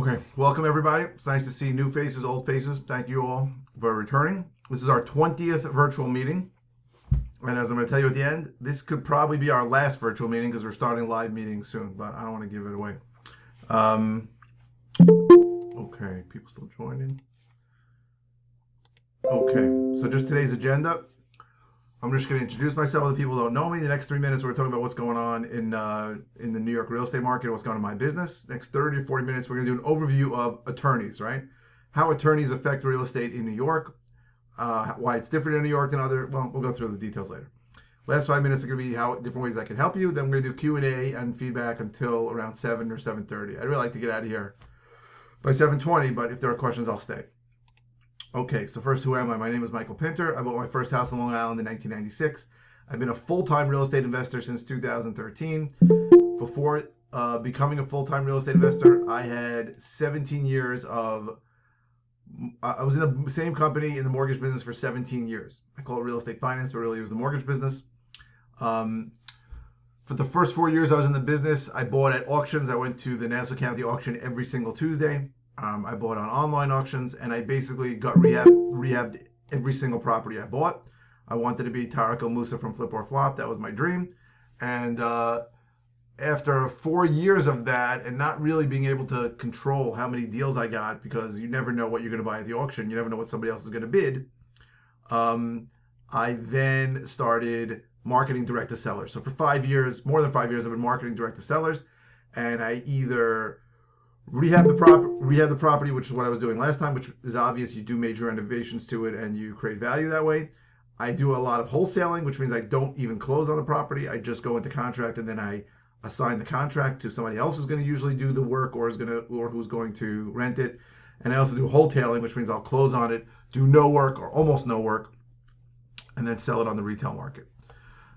Okay, welcome everybody. It's nice to see new faces, old faces. Thank you all for returning. This is our 20th virtual meeting. And as I'm going to tell you at the end, this could probably be our last virtual meeting because we're starting live meetings soon, but I don't want to give it away. Okay, people still joining. Okay, so just today's agenda. I'm just going to introduce myself to people who don't know me. The next 3 minutes, we're talking about what's going on in the New York real estate market, what's going on in my business. Next 30 or 40 minutes, we're going to do an overview of attorneys, right? How attorneys affect real estate in New York, why it's different in New York than other. Well, we'll go through the details later. Last 5 minutes are going to be how different ways I can help you. Then we're going to do Q&A and feedback until around 7 or 7:30. I'd really like to get out of here by 7:20, but if there are questions, I'll stay. Okay, so first, who am I? My name is Michael Pinter. I bought my first house on Long Island in 1996. I've been a full-time real estate investor since 2013. Before becoming a full-time real estate investor, I had 17 years of, I was in the same company in the mortgage business for 17 years. I call it real estate finance, but really it was the mortgage business. For the first 4 years I was in the business, I bought at auctions. I went to the Nassau County auction every single Tuesday. I bought on online auctions, and I basically got rehabbed every single property I bought. I wanted to be Tarek El Moussa from Flip or Flop. That was my dream. And after 4 years of that and not really being able to control how many deals I got, because you never know what you're going to buy at the auction, you never know what somebody else is going to bid, I then started marketing direct to sellers. So for 5 years, more than 5 years, I've been marketing direct to sellers, and I either rehab the property, which is what I was doing last time, which is obvious. You do major renovations to it and you create value that way. I do a lot of wholesaling, which means I don't even close on the property. I just go into contract and then I assign the contract to somebody else who's going to usually do the work or who's going to rent it. And I also do wholetailing, which means I'll close on it, do no work or almost no work, and then sell it on the retail market.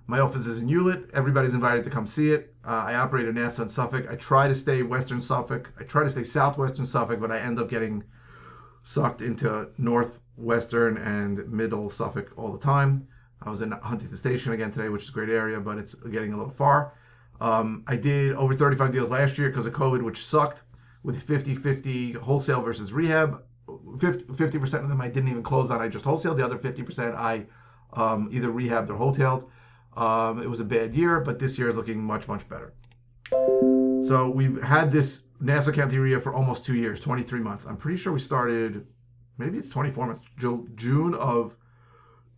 My office is in Hewlett. Everybody's invited to come see it. I operate in Nassau and Suffolk. I try to stay Western Suffolk. I try to stay Southwestern Suffolk, but I end up getting sucked into Northwestern and Middle Suffolk all the time. I was in Huntington Station again today, which is a great area, but it's getting a little far. I did over 35 deals last year because of COVID, which sucked, with 50-50 wholesale versus rehab. 50% of them I didn't even close on. I just wholesaled. The other 50% I either rehabbed or wholetailed. It was a bad year, but this year is looking much, much better. So we've had this Nassau County REIA for almost 2 years, 23 months. I'm pretty sure we started, maybe it's 24 months, June of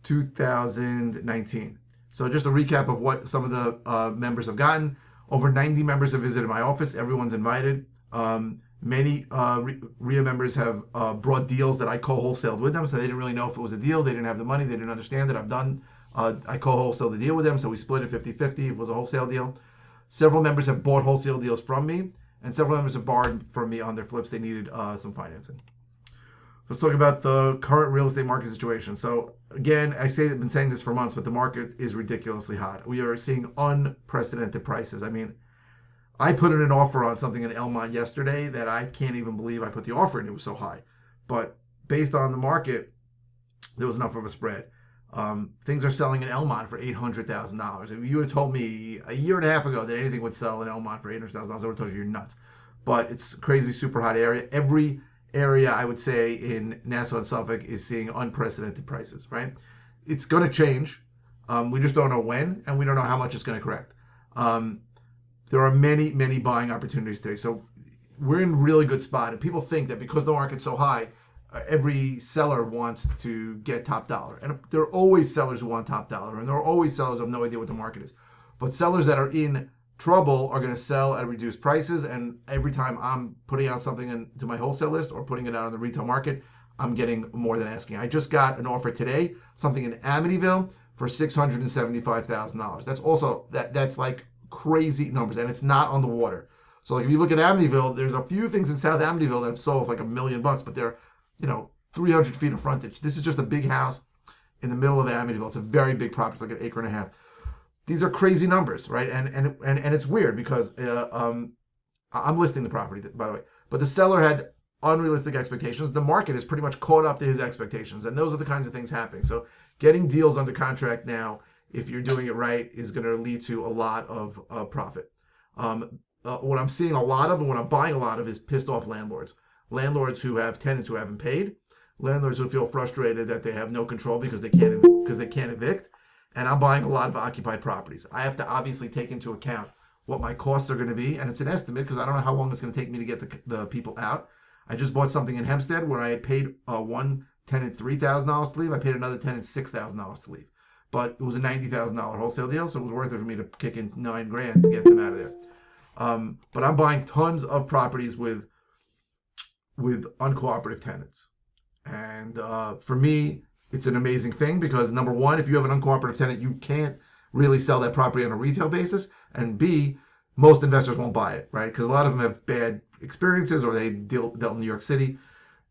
2019. So just a recap of what some of the members have gotten. Over 90 members have visited my office. Everyone's invited. Many REIA members have brought deals that I co-wholesaled with them, so they didn't really know if it was a deal. They didn't have the money. They didn't understand that I co-wholesale the deal with them, so we split it 50-50. It was a wholesale deal. Several members have bought wholesale deals from me, and several members have borrowed from me on their flips. They needed some financing. Let's talk about the current real estate market situation. So again, I've been saying this for months, but the market is ridiculously hot. We are seeing unprecedented prices. I mean, I put in an offer on something in Elmont yesterday that I can't even believe I put the offer in. It was so high. But based on the market, there was enough of a spread. Things are selling in Elmont for $800,000. If you had told me a year and a half ago that anything would sell in Elmont for $800,000, I would have told you you're nuts. But it's a crazy, super hot area. Every area, I would say, in Nassau and Suffolk is seeing unprecedented prices, right? It's going to change. We just don't know when, and we don't know how much it's going to correct. There are many, many buying opportunities today. So we're in a really good spot. And people think that because the market's so high, every seller wants to get top dollar. And there are always sellers who want top dollar, and there are always sellers who have no idea what the market is. But sellers that are in trouble are going to sell at reduced prices, and every time I'm putting out something into my wholesale list or putting it out on the retail market, I'm getting more than asking. I just got an offer today, something in Amityville for $675,000. That's also, that's like crazy numbers, and it's not on the water. So like if you look at Amityville, there's a few things in South Amityville that have sold for like $1 million, but they're 300 feet of frontage. This is just a big house in the middle of Amityville. It's a very big property. It's like 1.5 acres. These are crazy numbers, right? And it's weird because I'm listing the property, by the way, but the seller had unrealistic expectations. The market is pretty much caught up to his expectations, and those are the kinds of things happening. So getting deals under contract now, if you're doing it right, is going to lead to a lot of profit. what I'm seeing a lot of and what I'm buying a lot of is pissed off landlords. Landlords who have tenants who haven't paid, landlords who feel frustrated that they have no control because they can't evict. And I'm buying a lot of occupied properties. I have to obviously take into account what my costs are going to be, and it's an estimate because I don't know how long it's going to take me to get the people out. I just bought something in Hempstead where I had paid one tenant $3,000 to leave. I paid another tenant $6,000 to leave, but it was a $90,000 wholesale deal, so it was worth it for me to kick in $9,000 to get them out of there. But I'm buying tons of properties with uncooperative tenants, and for me, it's an amazing thing because number one, if you have an uncooperative tenant, you can't really sell that property on a retail basis, and B, most investors won't buy it, right? Because a lot of them have bad experiences or they dealt in New York City.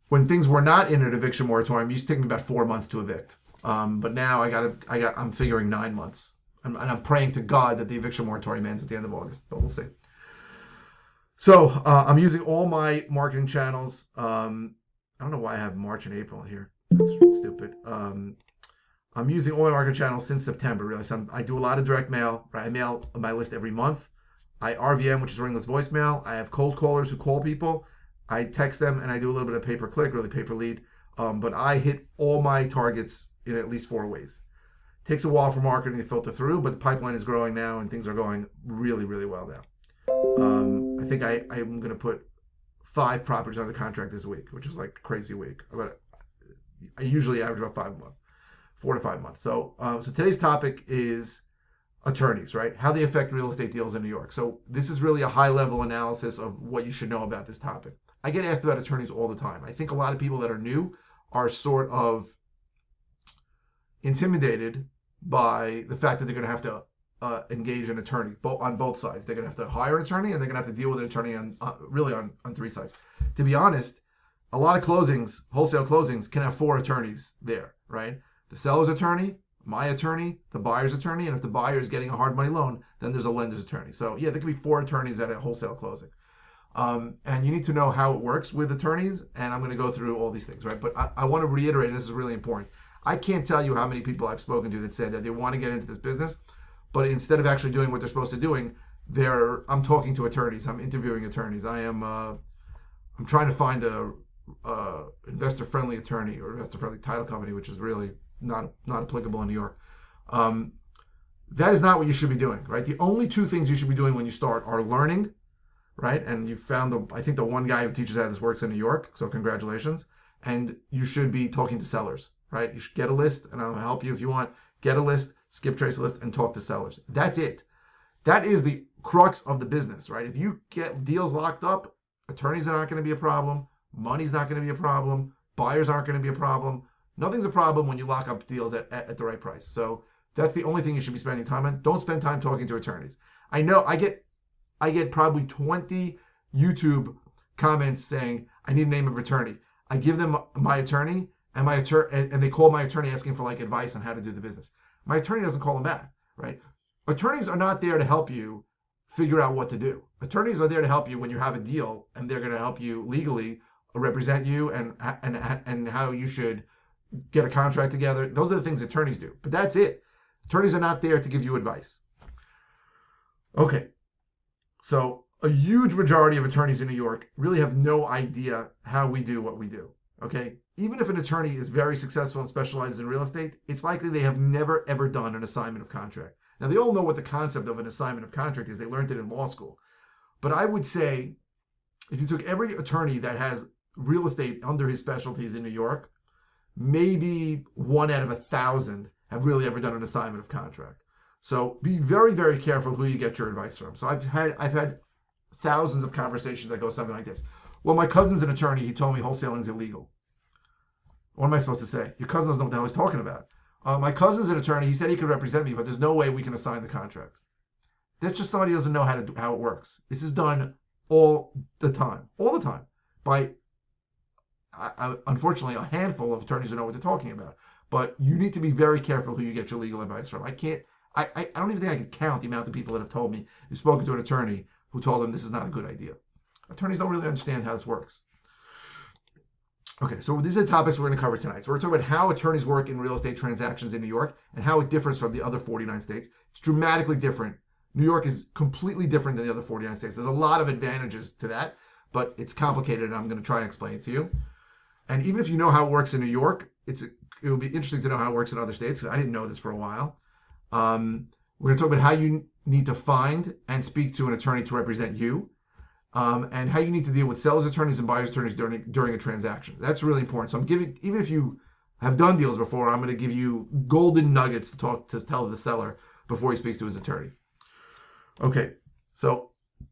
When things were not in an eviction moratorium, it used to take me about 4 months to evict. But now I'm figuring 9 months. And I'm praying to God that the eviction moratorium ends at the end of August, but we'll see. So I'm using all my marketing channels. I don't know why I have March and April here. That's stupid. I'm using all my marketing channels since September, really. So I do a lot of direct mail. Right? I mail my list every month. I RVM, which is ringless voicemail. I have cold callers who call people. I text them, and I do a little bit of pay-per-click, really pay-per-lead. But I hit all my targets in at least 4 ways. It takes a while for marketing to filter through, but the pipeline is growing now, and things are going really, really well now. I think I'm going to put 5 properties under contract this week, which was like a crazy week. I usually average about 5 a month, 4 to 5 months. So today's topic is attorneys, right? How they affect real estate deals in New York. So this is really a high-level analysis of what you should know about this topic. I get asked about attorneys all the time. I think a lot of people that are new are sort of intimidated by the fact that they're going to have to engage an attorney on both sides. They're going to have to hire an attorney, and they're going to have to deal with an attorney on 3 sides. To be honest, a lot of closings, wholesale closings, can have 4 attorneys there, right? The seller's attorney, my attorney, the buyer's attorney, and if the buyer is getting a hard money loan, then there's a lender's attorney. So yeah, there could be 4 attorneys at a wholesale closing. And you need to know how it works with attorneys, and I'm going to go through all these things, right? But I want to reiterate, and this is really important. I can't tell you how many people I've spoken to that said that they want to get into this business, but instead of actually doing what they're supposed to doing, I'm talking to attorneys. I'm interviewing attorneys. I'm trying to find a investor-friendly attorney or investor-friendly title company, which is really not applicable in New York. That is not what you should be doing, right? The only 2 things you should be doing when you start are learning, right? And you found I think the one guy who teaches how this works in New York, so congratulations. And you should be talking to sellers, right? You should get a list, and I'll help you if you want. Get a list, skip-trace a list, and talk to sellers. That's it. That is the crux of the business, right? If you get deals locked up, attorneys are not going to be a problem. Money's not going to be a problem. Buyers aren't going to be a problem. Nothing's a problem when you lock up deals at the right price. So that's the only thing you should be spending time on. Don't spend time talking to attorneys. I know I get probably 20 YouTube comments saying, I need a name of attorney. I give them my attorney, and they call my attorney asking for like advice on how to do the business. My attorney doesn't call them back, right? Attorneys are not there to help you figure out what to do. Attorneys are there to help you when you have a deal, and they're going to help you legally represent you and how you should get a contract together. Those are the things attorneys do, but that's it. Attorneys are not there to give you advice. Okay, so a huge majority of attorneys in New York really have no idea how we do what we do, okay? Even if an attorney is very successful and specializes in real estate, it's likely they have never, ever done an assignment of contract. Now, they all know what the concept of an assignment of contract is. They learned it in law school. But I would say if you took every attorney that has real estate under his specialties in New York, maybe 1 out of 1,000 have really ever done an assignment of contract. So be very, very careful who you get your advice from. So I've had thousands of conversations that go something like this. Well, my cousin's an attorney. He told me wholesaling is illegal. What am I supposed to say? Your cousin doesn't know what the hell he's talking about. My cousin's an attorney. He said he could represent me, but there's no way we can assign the contract. That's just somebody who doesn't know how it works. This is done all the time by unfortunately a handful of attorneys who know what they're talking about. But you need to be very careful who you get your legal advice from. I don't even think I can count the amount of people that have told me they've spoken to an attorney who told them this is not a good idea. Attorneys don't really understand how this works. Okay, so these are the topics we're going to cover tonight. So we're talking about how attorneys work in real estate transactions in New York and how it differs from the other 49 states. It's dramatically different New York is completely different than the other 49 states. There's a lot of advantages to that, but it's complicated, and I'm going to try and explain it to you. And even if you know how it works in New York, it will be interesting to know how it works in other states, because I didn't know this for a while. We're going to talk about how you need to find and speak to an attorney to represent you, and how you need to deal with sellers' attorneys and buyers' attorneys during a transaction. That's really important. So I'm giving, even if you have done deals before, I'm going to give you golden nuggets to tell the seller before he speaks to his attorney. Okay, so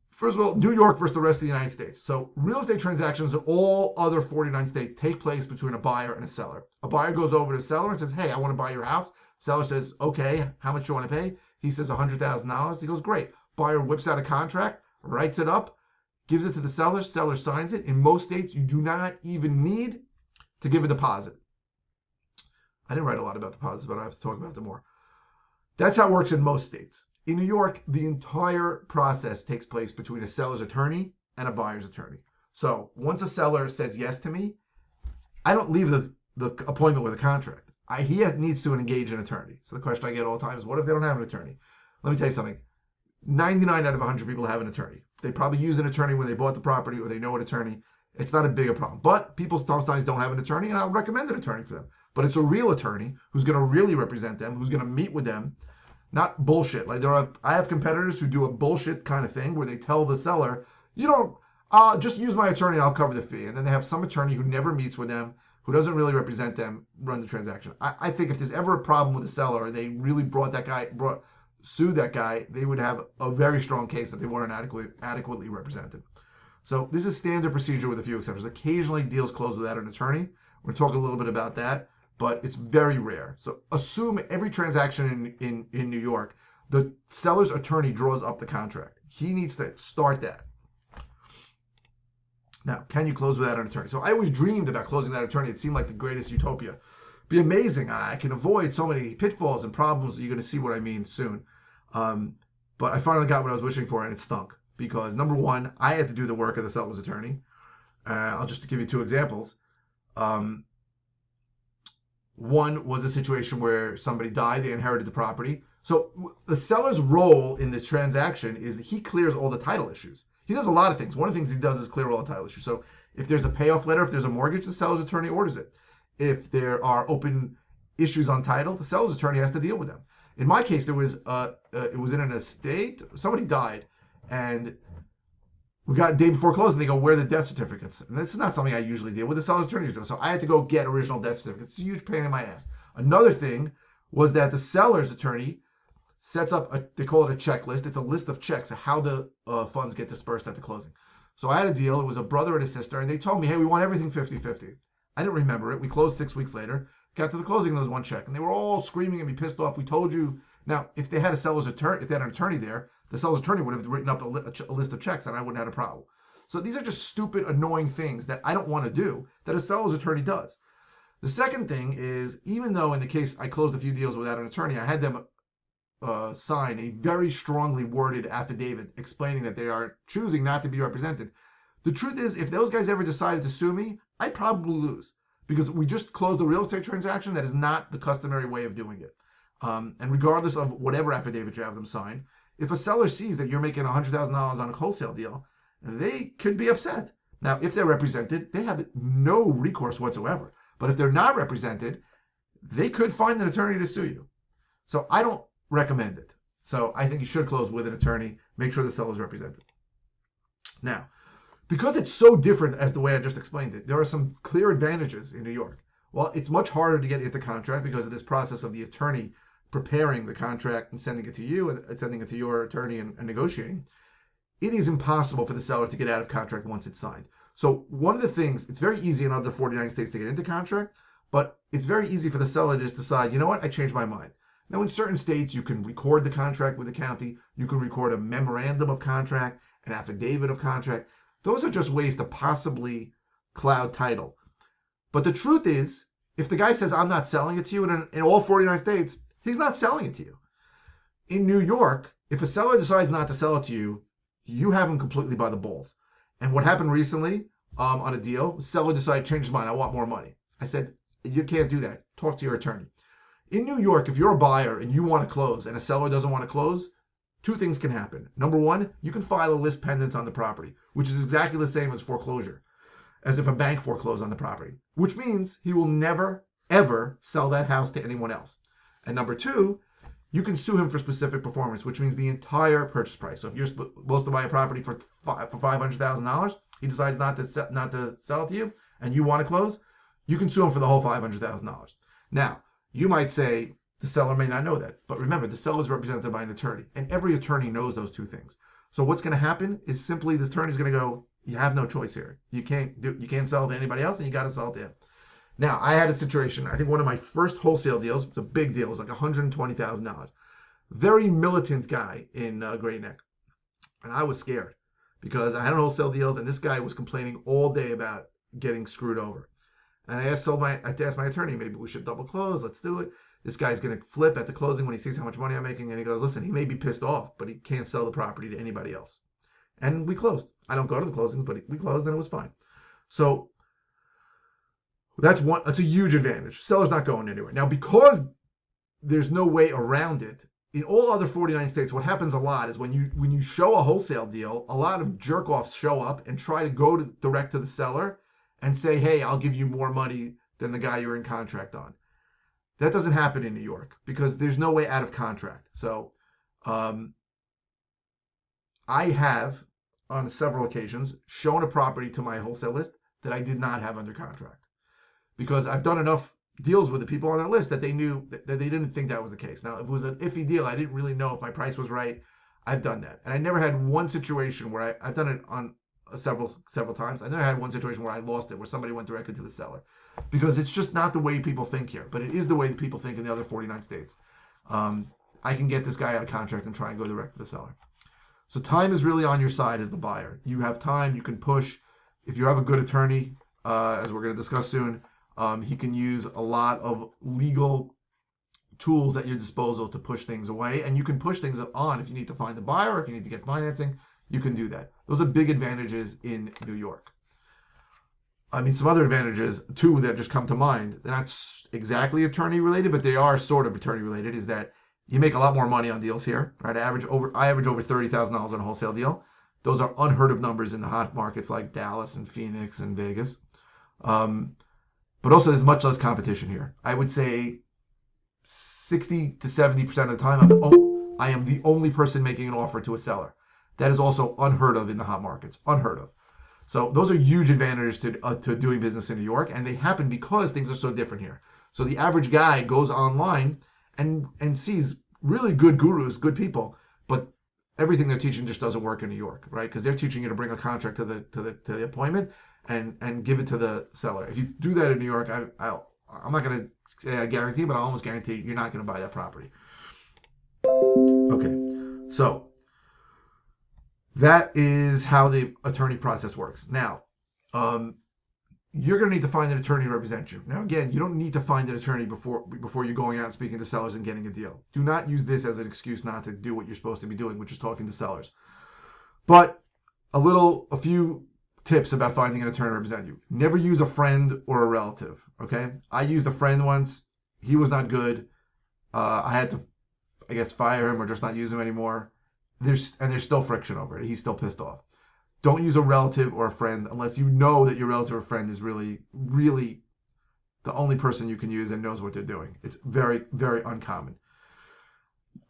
first of all, New York versus the rest of the United States. So real estate transactions in all other 49 states take place between a buyer and a seller. A buyer goes over to the seller and says, hey, I want to buy your house. Seller says, okay, how much do you want to pay? He says $100,000. He goes, great. Buyer whips out a contract, writes it up, gives it to the seller. Seller signs it. In most states, you do not even need to give a deposit. I didn't write a lot about deposits, but I have to talk about them more. That's how it works in most states. In New York, the entire process takes place between a seller's attorney and a buyer's attorney. So once a seller says yes to me, I don't leave the appointment with a contract. He needs to engage an attorney. So the question I get all the time is, what if they don't have an attorney? Let me tell you something. 99 out of 100 people have an attorney. They probably use an attorney when they bought the property, or they know an attorney. It's not a big a problem. But people sometimes don't have an attorney, and I'll recommend an attorney for them. But it's a real attorney who's going to really represent them, who's going to meet with them. Not bullshit. Like I have competitors who do a bullshit kind of thing where they tell the seller, just use my attorney and I'll cover the fee. And then they have some attorney who never meets with them, who doesn't really represent them, run the transaction. I think if there's ever a problem with the seller, or they really sued that guy, they would have a very strong case that they weren't adequately represented. So this is standard procedure with a few exceptions. Occasionally deals close without an attorney. We're going to talk a little bit about that, but it's very rare. So assume every transaction in New York, the seller's attorney draws up the contract. He needs to start that. Now, can you close without an attorney? So I always dreamed about closing without an attorney. It seemed like the greatest utopia. It'd be amazing. I can avoid so many pitfalls and problems. You're going to see what I mean soon. But I finally got what I was wishing for, and it stunk. Because number one, I had to do the work of the seller's attorney. I'll just give you two examples. One was a situation where somebody died, they inherited the property. So the seller's role in this transaction is that he clears all the title issues. He does a lot of things. One of the things he does is clear all the title issues. So if there's a payoff letter, if there's a mortgage, the seller's attorney orders it. If there are open issues on title, the seller's attorney has to deal with them. In my case, it was in an estate. Somebody died, and we got a day before closing. They go, where are the death certificates? And this is not something I usually deal with. The seller's attorneys do. So I had to go get original death certificates. It's a huge pain in my ass. Another thing was that the seller's attorney sets up, they call it a checklist. It's a list of checks of how the funds get dispersed at the closing. So I had a deal. It was a brother and a sister, and they told me, hey, we want everything 50-50. I didn't remember it. We closed 6 weeks later. Got to the closing, there was one check, and they were all screaming and be pissed off. We told you. Now, if they had a seller's attorney, if they had an attorney there, the seller's attorney would have written up a list of checks, and I wouldn't have had a problem. So these are just stupid, annoying things that I don't want to do that a seller's attorney does. The second thing is, even though in the case I closed a few deals without an attorney, I had them sign a very strongly worded affidavit explaining that they are choosing not to be represented. The truth is, if those guys ever decided to sue me, I'd probably lose, because we just closed a real estate transaction that is not the customary way of doing it. And regardless of whatever affidavit you have them sign, if a seller sees that you're making $100,000 on a wholesale deal, they could be upset. Now, if they're represented, they have no recourse whatsoever. But if they're not represented, they could find an attorney to sue you. So I don't recommend it. So I think you should close with an attorney. Make sure the seller is represented. Now, because it's so different as the way I just explained it, there are some clear advantages in New York. Well, it's much harder to get into contract because of this process of the attorney preparing the contract and sending it to you and sending it to your attorney and negotiating. It is impossible for the seller to get out of contract once it's signed. So one of the things, it's very easy in other 49 states to get into contract, but it's very easy for the seller to just decide, you know what, I changed my mind. Now, in certain states, you can record the contract with the county. You can record a memorandum of contract, an affidavit of contract. Those are just ways to possibly cloud title. But the truth is, if the guy says, I'm not selling it to you, and in all 49 states, he's not selling it to you. In New York, if a seller decides not to sell it to you, you have him completely by the balls. And what happened recently on a deal, the seller decided to change his mind. I want more money. I said, you can't do that. Talk to your attorney. In New York, if you're a buyer and you want to close and a seller doesn't want to close, two things can happen. Number one, you can file a list pendants on the property, which is exactly the same as foreclosure, as if a bank foreclosed on the property, which means he will never, ever sell that house to anyone else. And number two, you can sue him for specific performance, which means the entire purchase price. So if you're supposed to buy a property for $500,000, he decides not to sell it to you, and you want to close, you can sue him for the whole $500,000. Now, you might say the seller may not know that, but remember, the seller is represented by an attorney, and every attorney knows those two things. So what's going to happen is simply the attorney is going to go, you have no choice here. You can't sell it to anybody else, and you got to sell it to him. Now, I had a situation, I think one of my first wholesale deals, it was a big deal, it was like $120,000. Very militant guy in Great Neck. And I was scared because I had wholesale deals, and this guy was complaining all day about getting screwed over. And I asked my attorney, maybe we should double close, let's do it. This guy's going to flip at the closing when he sees how much money I'm making, and he goes, listen, he may be pissed off, but he can't sell the property to anybody else. And we closed. I don't go to the closings, but we closed, and it was fine. So that's a huge advantage. Seller's not going anywhere. Now, because there's no way around it, in all other 49 states, what happens a lot is when you show a wholesale deal, a lot of jerk-offs show up and try to go direct to the seller and say, hey, I'll give you more money than the guy you're in contract on. That doesn't happen in New York because there's no way out of contract. So I have, on several occasions, shown a property to my wholesale list that I did not have under contract, because I've done enough deals with the people on that list that they knew that they didn't think that was the case. Now, if it was an iffy deal, I didn't really know if my price was right. I've done that. And I never had one situation where I've done it on several times. I never had one situation where I lost it, where somebody went directly to the seller, because it's just not the way people think here, but it is the way that people think in the other 49 states. I can get this guy out of contract and try and go direct to the seller. So time is really on your side as the buyer. You have time, you can push. If you have a good attorney, as we're going to discuss soon, he can use a lot of legal tools at your disposal to push things away. And you can push things on if you need to find a buyer, or if you need to get financing, you can do that. Those are big advantages in New York. I mean, some other advantages too that just come to mind. They're not exactly attorney related, but they are sort of attorney related, is that you make a lot more money on deals here, right? I average over $30,000 on a wholesale deal. Those are unheard of numbers in the hot markets like Dallas and Phoenix and Vegas. But also there's much less competition here. I would say 60 to 70% of the time, I am the only person making an offer to a seller. That is also unheard of in the hot markets, unheard of. So those are huge advantages to doing business in New York, and they happen because things are so different here. So the average guy goes online and sees really good gurus, good people, but everything they're teaching just doesn't work in New York, right? Because they're teaching you to bring a contract to the appointment and give it to the seller. If you do that in New York, I'm not going to say I guarantee, but I almost guarantee you're not going to buy that property. Okay, so that is how the attorney process works. Now, you're going to need to find an attorney to represent you. Now, again, you don't need to find an attorney before you're going out and speaking to sellers and getting a deal. Do not use this as an excuse not to do what you're supposed to be doing, which is talking to sellers. But a few tips about finding an attorney to represent you. Never use a friend or a relative, okay? I used a friend once. He was not good. I had to, I guess, fire him or just not use him anymore. There's still friction over it. He's still pissed off. Don't use a relative or a friend unless you know that your relative or friend is really, really the only person you can use and knows what they're doing. It's very, very uncommon.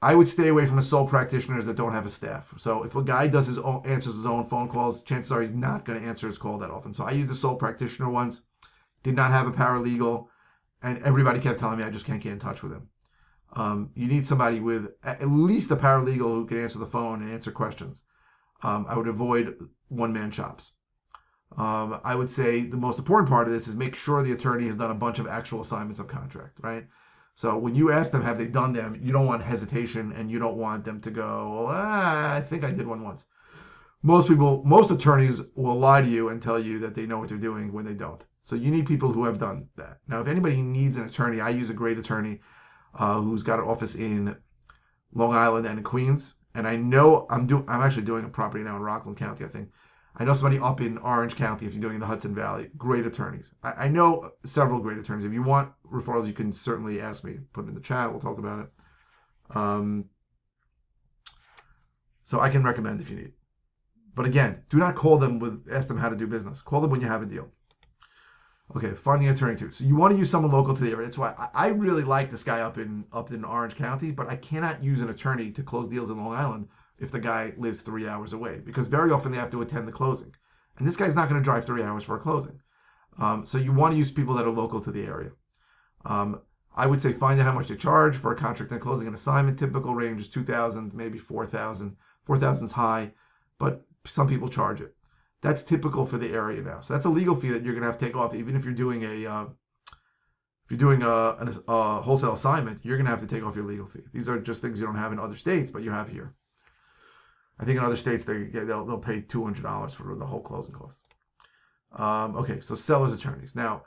I would stay away from the sole practitioners that don't have a staff. So if a guy answers his own phone calls, chances are he's not going to answer his call that often. So I used a sole practitioner once, did not have a paralegal, and everybody kept telling me I just can't get in touch with him. You need somebody with at least a paralegal who can answer the phone and answer questions. I would avoid one-man shops. I would say the most important part of this is make sure the attorney has done a bunch of actual assignments of contract, right? So when you ask them, have they done them, you don't want hesitation, and you don't want them to go, well, I think I did one once. Most attorneys will lie to you and tell you that they know what they're doing when they don't. So you need people who have done that. Now, if anybody needs an attorney, I use a great attorney who's got an office in Long Island and in Queens. And I know I'm actually doing a property now in Rockland County, I think. I know somebody up in Orange County if you're doing in the Hudson Valley. Great attorneys. I know several great attorneys. If you want referrals, you can certainly ask me. Put it in the chat. We'll talk about it. So I can recommend if you need. But again, do not call them ask them how to do business. Call them when you have a deal. Okay, finding an attorney too. So you want to use someone local to the area. That's why I really like this guy up in Orange County, but I cannot use an attorney to close deals in Long Island if the guy lives 3 hours away, because very often they have to attend the closing, and this guy's not going to drive 3 hours for a closing. So you want to use people that are local to the area. I would say find out how much they charge for a contract and closing and assignment. Typical range is 2,000, maybe 4,000. 4,000 is high, but some people charge it. That's typical for the area now. So that's a legal fee that you're going to have to take off, even if you're doing a wholesale assignment. You're going to have to take off your legal fee. These are just things you don't have in other states, but you have here. I think in other states they'll pay $200 for the whole closing costs. Okay, so seller's attorneys. Now,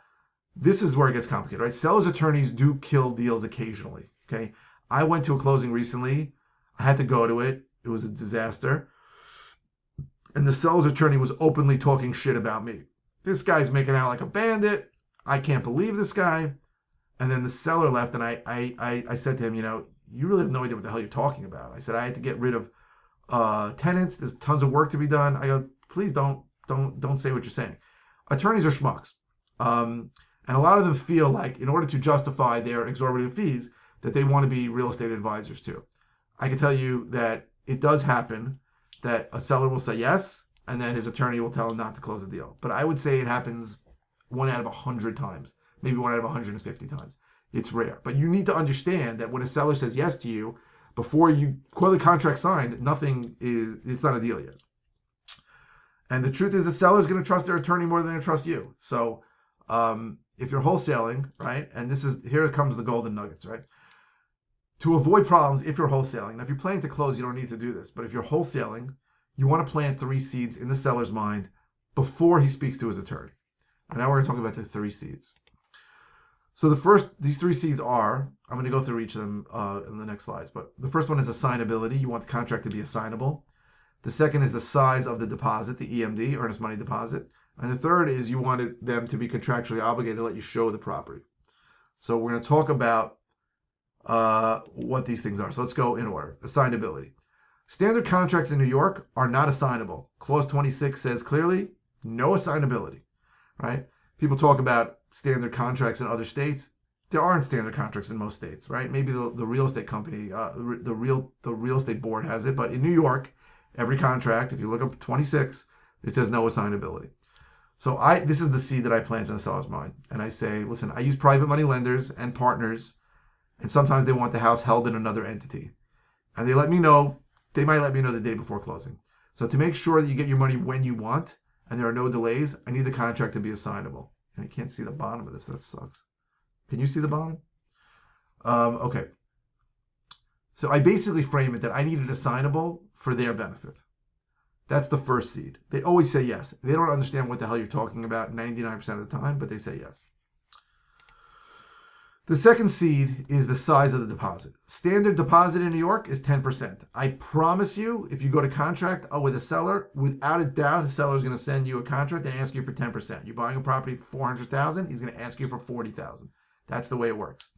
this is where it gets complicated, right? Seller's attorneys do kill deals occasionally. Okay, I went to a closing recently. I had to go to it. It was a disaster. And the seller's attorney was openly talking shit about me. This guy's making out like a bandit. I can't believe this guy. And then the seller left, and I said to him, you really have no idea what the hell you're talking about. I said I had to get rid of tenants. There's tons of work to be done. I go, please don't say what you're saying. Attorneys are schmucks. And a lot of them feel like in order to justify their exorbitant fees, that they want to be real estate advisors too. I can tell you that it does happen that a seller will say yes, and then his attorney will tell him not to close the deal. But I would say it happens 1 out of 100 times, maybe 1 out of 150 times. It's rare. But you need to understand that when a seller says yes to you, before the contract signed, it's not a deal yet. And the truth is the seller is going to trust their attorney more than they trust you. So if you're wholesaling, right, and here comes the golden nuggets, right? To avoid problems, if you're wholesaling, now if you're planning to close, you don't need to do this. But if you're wholesaling, you want to plant 3 seeds in the seller's mind before he speaks to his attorney. And now we're going to talk about the 3 seeds. So these 3 seeds are, I'm going to go through each of them in the next slides. But the first one is assignability. You want the contract to be assignable. The second is the size of the deposit, the EMD, earnest money deposit. And the third is you wanted them to be contractually obligated to let you show the property. So we're going to talk about what these things are. So let's go in order. Assignability. Standard contracts in New York are not assignable. Clause 26 says clearly, no assignability, right? People talk about standard contracts in other states. There aren't standard contracts in most states, right? Maybe the real estate company, the real estate board has it, but in New York, every contract, if you look up 26, it says no assignability. So this is the seed that I plant in the seller's mind. And I say, listen, I use private money lenders and partners, and sometimes they want the house held in another entity. And they might let me know the day before closing. So to make sure that you get your money when you want, and there are no delays, I need the contract to be assignable. And I can't see the bottom of this, that sucks. Can you see the bottom? Okay. So I basically frame it that I need it assignable for their benefit. That's the first seed. They always say yes. They don't understand what the hell you're talking about 99% of the time, but they say yes. The second seed is the size of the deposit. Standard deposit in New York is 10%. I promise you, if you go to contract with a seller, without a doubt, the seller is going to send you a contract and ask you for 10%. You're buying a property for $400,000, he's going to ask you for $40,000. That's the way it works.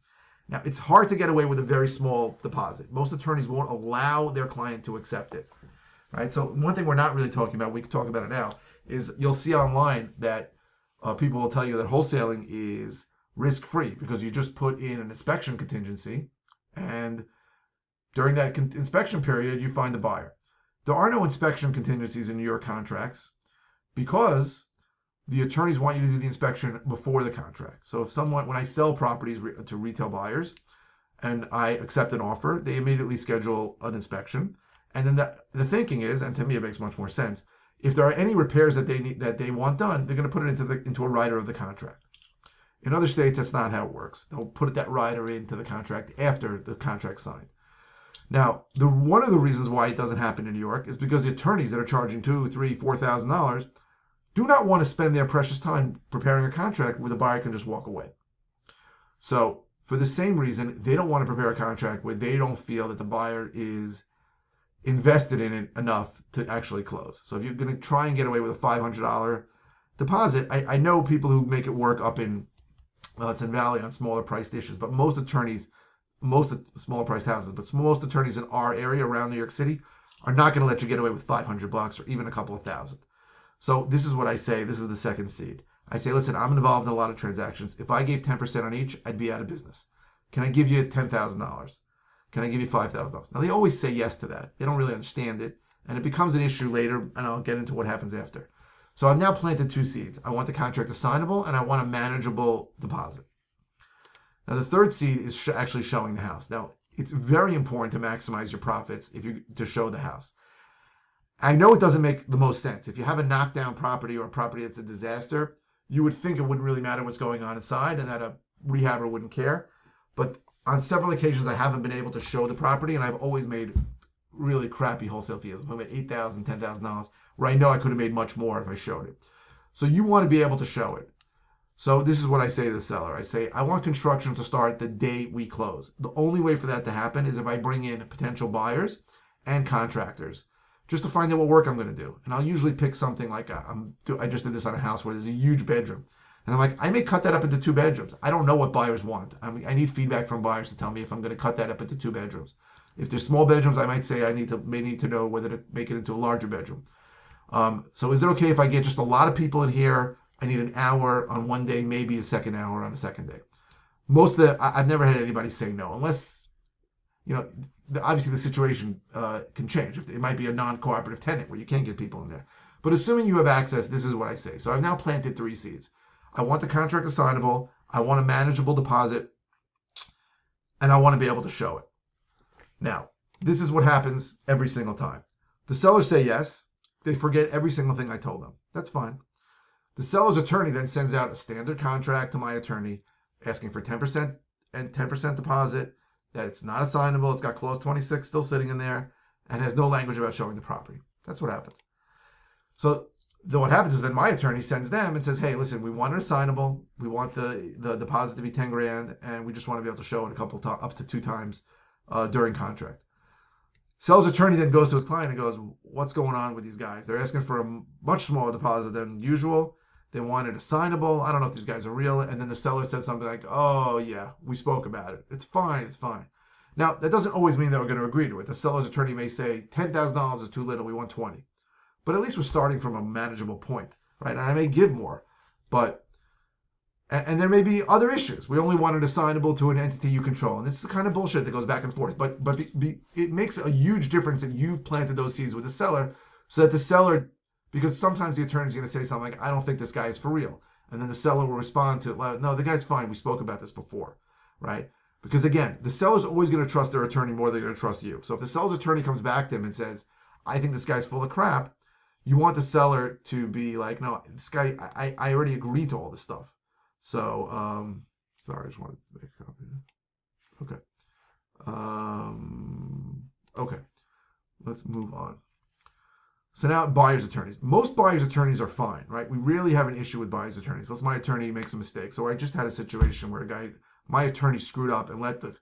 Now, it's hard to get away with a very small deposit. Most attorneys won't allow their client to accept it. Right? So one thing we're not really talking about, we can talk about it now, is you'll see online that people will tell you that wholesaling is risk-free because you just put in an inspection contingency, and during that inspection period, you find the buyer. There are no inspection contingencies in New York contracts because the attorneys want you to do the inspection before the contract. So when I sell properties to retail buyers and I accept an offer, they immediately schedule an inspection. And then the thinking is, and to me it makes much more sense, if there are any repairs that they want done, they're going to put it into a rider of the contract. In other states, that's not how it works. They'll put that rider into the contract after the contract's signed. Now, one of the reasons why it doesn't happen in New York is because the attorneys that are charging $2,000, $3,000, $4,000 do not want to spend their precious time preparing a contract where the buyer can just walk away. So, for the same reason, they don't want to prepare a contract where they don't feel that the buyer is invested in it enough to actually close. So if you're going to try and get away with a $500 deposit, I know people who make it work up in Hudson Valley on smaller priced issues, but most smaller priced houses, but most attorneys in our area around New York City are not going to let you get away with $500 or even a couple of thousand. So this is what I say. This is the second seed. I say, listen, I'm involved in a lot of transactions. If I gave 10% on each, I'd be out of business. Can I give you $10,000? Can I give you $5,000? Now, they always say yes to that. They don't really understand it. And it becomes an issue later, and I'll get into what happens after. So I've now planted two seeds. I want the contract assignable, and I want a manageable deposit. Now, the third seed is actually showing the house. Now, it's very important to maximize your profits to show the house. I know it doesn't make the most sense. If you have a knockdown property or a property that's a disaster, you would think it wouldn't really matter what's going on inside and that a rehabber wouldn't care. But on several occasions, I haven't been able to show the property, and I've always made really crappy wholesale fees. I've made $8,000, $10,000, where I know I could have made much more if I showed it. So you want to be able to show it. So this is what I say to the seller. I say, I want construction to start the day we close. The only way for that to happen is if I bring in potential buyers and contractors just to find out what work I'm going to do. And I'll usually pick something like, I just did this on a house where there's a huge bedroom. And I'm like, I may cut that up into 2 bedrooms. I don't know what buyers want. I need feedback from buyers to tell me if I'm going to cut that up into 2 bedrooms. If there's small bedrooms, I might say I may need to know whether to make it into a larger bedroom. So is it okay if I get just a lot of people in here? I need an hour on one day, maybe a second hour on a second day. I've never had anybody say no, unless, obviously the situation can change. It might be a non-cooperative tenant where you can't get people in there. But assuming you have access, this is what I say. So I've now planted 3 seeds. I want the contract assignable, I want a manageable deposit, and I want to be able to show it. Now, this is what happens every single time. The sellers say yes. They forget every single thing I told them. That's fine. The seller's attorney then sends out a standard contract to my attorney asking for 10% and 10% deposit, that it's not assignable, it's got clause 26 still sitting in there, and has no language about showing the property. That's what happens. So what happens is then my attorney sends them and says, hey, listen, we want it assignable, we want the deposit to be 10 grand, and we just want to be able to show it up to 2 times during contract. Seller's attorney then goes to his client and goes, what's going on with these guys? They're asking for a much smaller deposit than usual. They want it assignable. I don't know if these guys are real. And then the seller says something like, oh, yeah, we spoke about it. It's fine. It's fine. Now, that doesn't always mean that we're going to agree to it. The seller's attorney may say $10,000 is too little. We want 20. But at least we're starting from a manageable point, right? And I may give more, but, and there may be other issues. We only want it assignable to an entity you control. And this is the kind of bullshit that goes back and forth. But it makes a huge difference that you've planted those seeds with the seller so that the seller, because sometimes the attorney's going to say something like, I don't think this guy is for real. And then the seller will respond to it, no, the guy's fine. We spoke about this before, right? Because again, the seller's always going to trust their attorney more than they're going to trust you. So if the seller's attorney comes back to him and says, I think this guy's full of crap, you want the seller to be like, no, this guy, I already agreed to all this stuff. So, sorry, I just wanted to make a copy. Okay. Okay. Let's move on. So now buyer's attorneys. Most buyer's attorneys are fine, right? We rarely have an issue with buyer's attorneys unless my attorney makes a mistake. So I just had a situation where my attorney screwed up and let the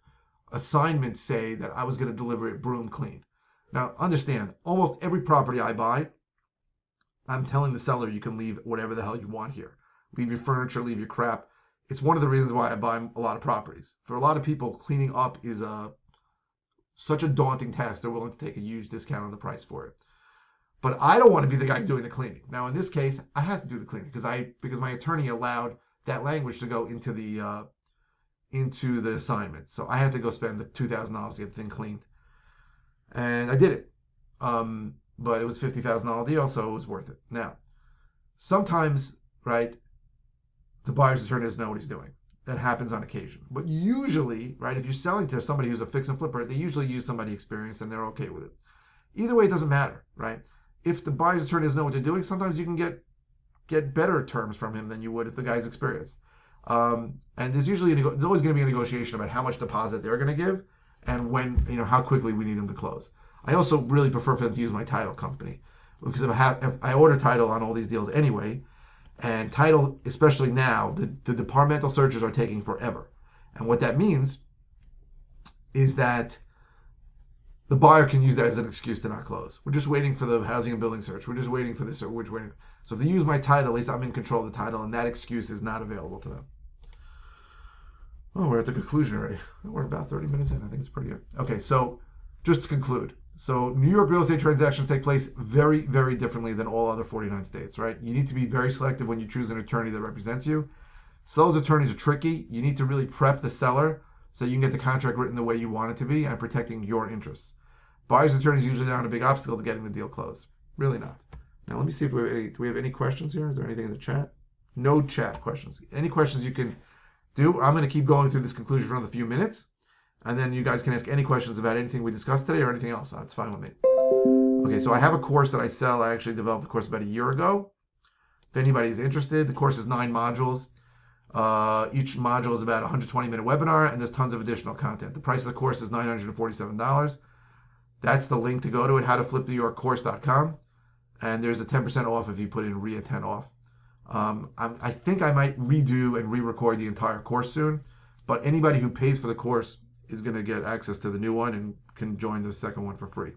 assignment say that I was going to deliver it broom clean. Now, understand, almost every property I buy, I'm telling the seller you can leave whatever the hell you want here. Leave your furniture, leave your crap. It's one of the reasons why I buy a lot of properties. For a lot of people, cleaning up is such a daunting task. They're willing to take a huge discount on the price for it. But I don't want to be the guy doing the cleaning. Now, in this case, I had to do the cleaning because my attorney allowed that language to go into the assignment. So I had to go spend the $2,000 to get the thing cleaned, and I did it. But it was a $50,000 deal, so it was worth it. Now, sometimes, right, the buyer's attorney doesn't know what he's doing. That happens on occasion. But usually, right, if you're selling to somebody who's a fix and flipper, they usually use somebody experienced and they're okay with it. Either way, it doesn't matter, right? If the buyer's attorney doesn't know what they're doing, sometimes you can get better terms from him than you would if the guy's experienced. And there's always going to be a negotiation about how much deposit they're going to give and when, how quickly we need them to close. I also really prefer for them to use my title company because if I order title on all these deals anyway, and title, especially now, the departmental searches are taking forever. And what that means is that the buyer can use that as an excuse to not close. We're just waiting for the housing and building search. We're just waiting for this, or we're waiting. So if they use my title, at least I'm in control of the title, and that excuse is not available to them. Oh, we're at the conclusion already. We're about 30 minutes in. I think it's pretty good. Okay, so just to conclude, So New York real estate transactions take place very, very differently than all other 49 states, right? You need to be very selective when you choose an attorney that represents you. Sellers attorneys are tricky. You need to really prep the seller so you can get the contract written the way you want it to be and protecting your interests. Buyers attorneys usually aren't a big obstacle to getting the deal closed. Really not. Now let me see if do we have any questions here? Is there anything in the chat? No chat questions. Any questions you can do? I'm going to keep going through this conclusion for another few minutes. And then you guys can ask any questions about anything we discussed today or anything else. It's fine with me. Okay, so I have a course that I sell. I actually developed a course about a year ago. If anybody's interested, the course is 9 modules. Each module is about a 120-minute webinar, and there's tons of additional content. The price of the course is $947. That's the link to go to it, howtoflipnewyorkcourse.com. And there's a 10% off if you put in REIA 10 off. I think I might redo and re-record the entire course soon, but anybody who pays for the course is going to get access to the new one and can join the second one for free.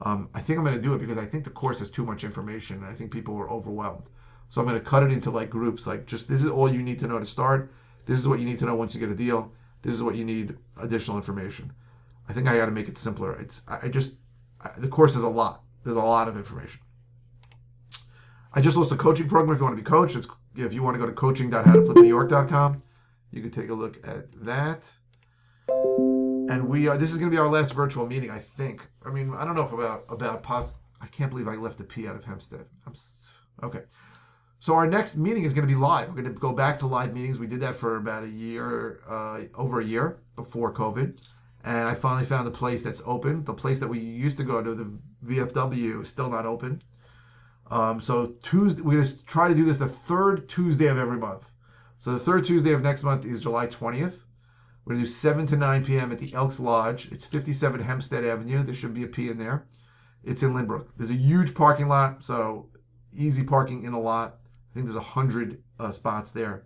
I think I'm going to do it because I think the course has too much information and I think people are overwhelmed. So I'm going to cut it into like groups, like just this is all you need to know to start. This is what you need to know once you get a deal. This is what you need additional information. I think I got to make it simpler. The course is a lot. There's a lot of information. I just launched a coaching program if you want to be coached. If you want to go to coaching.howtoflipnewyork.com, you can take a look at that. And this is going to be our last virtual meeting, I think. I mean, I don't know if I can't believe I left the P out of Hempstead. Okay. So our next meeting is going to be live. We're going to go back to live meetings. We did that for about a year, over a year before COVID. And I finally found a place that's open. The place that we used to go to, the VFW, is still not open. So Tuesday, we're going to try to do this the third Tuesday of every month. So the third Tuesday of next month is July 20th. We're going to do 7 to 9 p.m. at the Elks Lodge. It's 57 Hempstead Avenue. There should be a P in there. It's in Lynbrook. There's a huge parking lot, so easy parking in the lot. I think there's 100 spots there.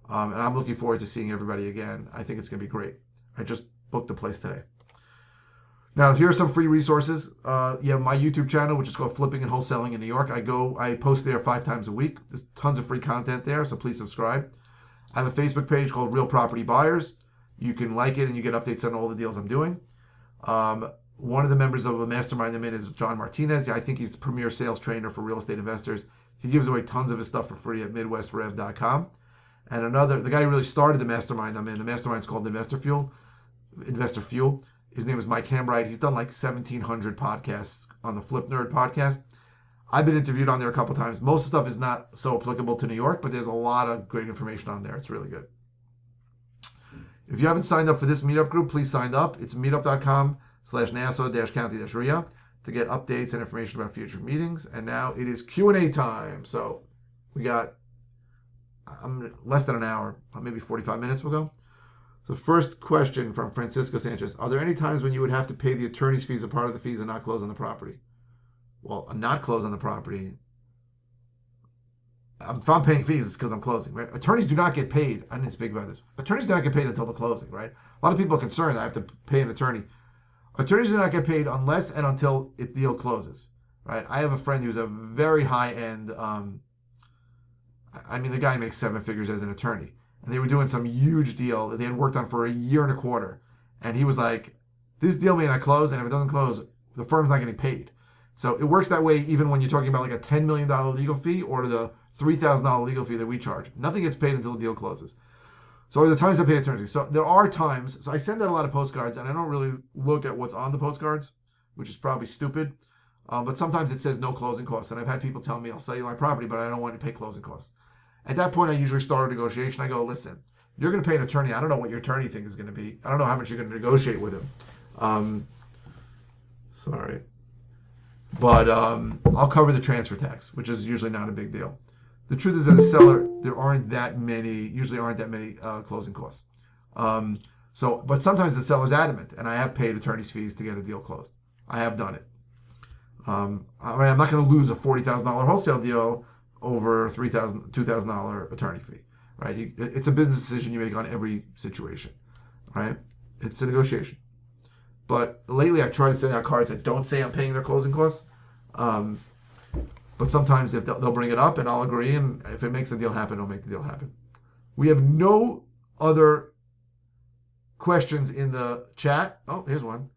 And I'm looking forward to seeing everybody again. I think it's going to be great. I just booked the place today. Now, here are some free resources. You have my YouTube channel, which is called Flipping and Wholesaling in New York. I post there 5 times a week. There's tons of free content there, so please subscribe. I have a Facebook page called Real Property Buyers. You can like it and you get updates on all the deals I'm doing. One of the members of the mastermind I'm in is John Martinez. I think he's the premier sales trainer for real estate investors. He gives away tons of his stuff for free at midwestrev.com. And the guy who really started the mastermind I'm in, the mastermind is called Investor Fuel. His name is Mike Hambright. He's done like 1,700 podcasts on the Flip Nerd podcast. I've been interviewed on there a couple times. Most of the stuff is not so applicable to New York, but there's a lot of great information on there. It's really good. If you haven't signed up for this meetup group, please sign up. It's meetup.com/Nassau-County-REIA to get updates and information about future meetings. And now it is Q&A time. So we got less than an hour, maybe 45 minutes we'll go. So first question from Francisco Sanchez. Are there any times when you would have to pay the attorney's fees as part of the fees and not close on the property? Well, not close on the property. If I'm paying fees, it's because I'm closing, right? Attorneys do not get paid. I didn't speak about this. Attorneys do not get paid until the closing, right? A lot of people are concerned that I have to pay an attorney. Attorneys do not get paid unless and until the deal closes, right? I have a friend who's a very high-end, the guy makes 7 figures as an attorney. And they were doing some huge deal that they had worked on for a year and a quarter. And he was like, this deal may not close, and if it doesn't close, the firm's not getting paid. So it works that way even when you're talking about like a $10 million legal fee or the $3,000 legal fee that we charge. Nothing gets paid until the deal closes. So are the times I pay attorneys? So there are times. So I send out a lot of postcards, and I don't really look at what's on the postcards, which is probably stupid. But sometimes it says no closing costs, and I've had people tell me, I'll sell you my property, but I don't want you to pay closing costs. At that point, I usually start a negotiation. I go, listen, you're going to pay an attorney. I don't know what your attorney thing is going to be. I don't know how much you're going to negotiate with him. Sorry. But I'll cover the transfer tax, which is usually not a big deal. The truth is, as a seller, there usually aren't that many closing costs. But sometimes the seller's adamant, and I have paid attorney's fees to get a deal closed. I have done it. I'm not going to lose a $40,000 wholesale deal over $2,000 attorney fee, right? It's a business decision you make on every situation, right? It's a negotiation. But lately, I try to send out cards that don't say I'm paying their closing costs. But sometimes if they'll bring it up, and I'll agree, and if it makes the deal happen, I'll make the deal happen. We have no other questions in the chat. Oh, here's one.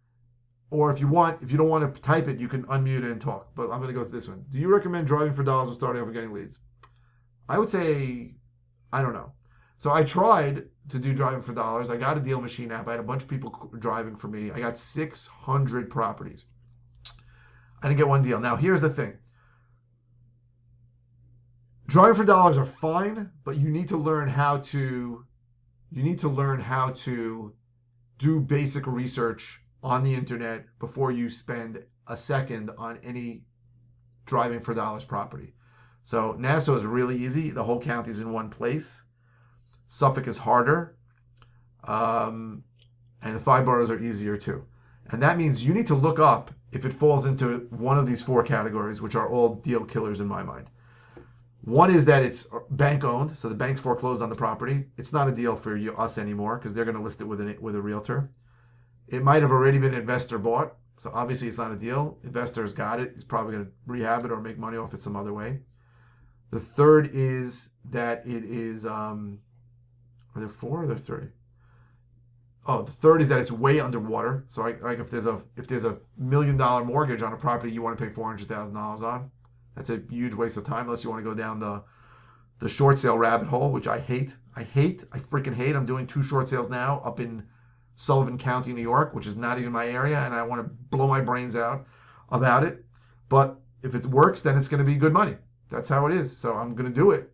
or if you don't want to type it, you can unmute it and talk. But I'm going to go through this one. Do you recommend driving for dollars when starting off and getting leads? I would say, I don't know. So I tried to do driving for dollars. I got a Deal Machine app. I had a bunch of people driving for me. I got 600 properties. I didn't get one deal. Now, here's the thing. Driving for dollars are fine, but you need to learn how to do basic research on the internet before you spend a second on any driving for dollars property. So Nassau is really easy. The whole county is in one place. Suffolk is harder. And the 5 boroughs are easier too. And that means you need to look up if it falls into one of these 4 categories, which are all deal killers in my mind. One is that it's bank owned, so the bank's foreclosed on the property. It's not a deal for us anymore because they're going to list it with a realtor. It might have already been investor bought, so obviously it's not a deal. Investor's got it. He's probably going to rehab it or make money off it some other way. The third is that it is, are there 4 or are there 3? Oh, the third is that it's way underwater. So like if there's a $1 million mortgage on a property you want to pay $400,000 on, that's a huge waste of time unless you want to go down the short sale rabbit hole, which I hate. I freaking hate. I'm doing 2 short sales now up in Sullivan County, New York, which is not even my area, and I want to blow my brains out about it. But if it works, then it's going to be good money. That's how it is. So I'm going to do it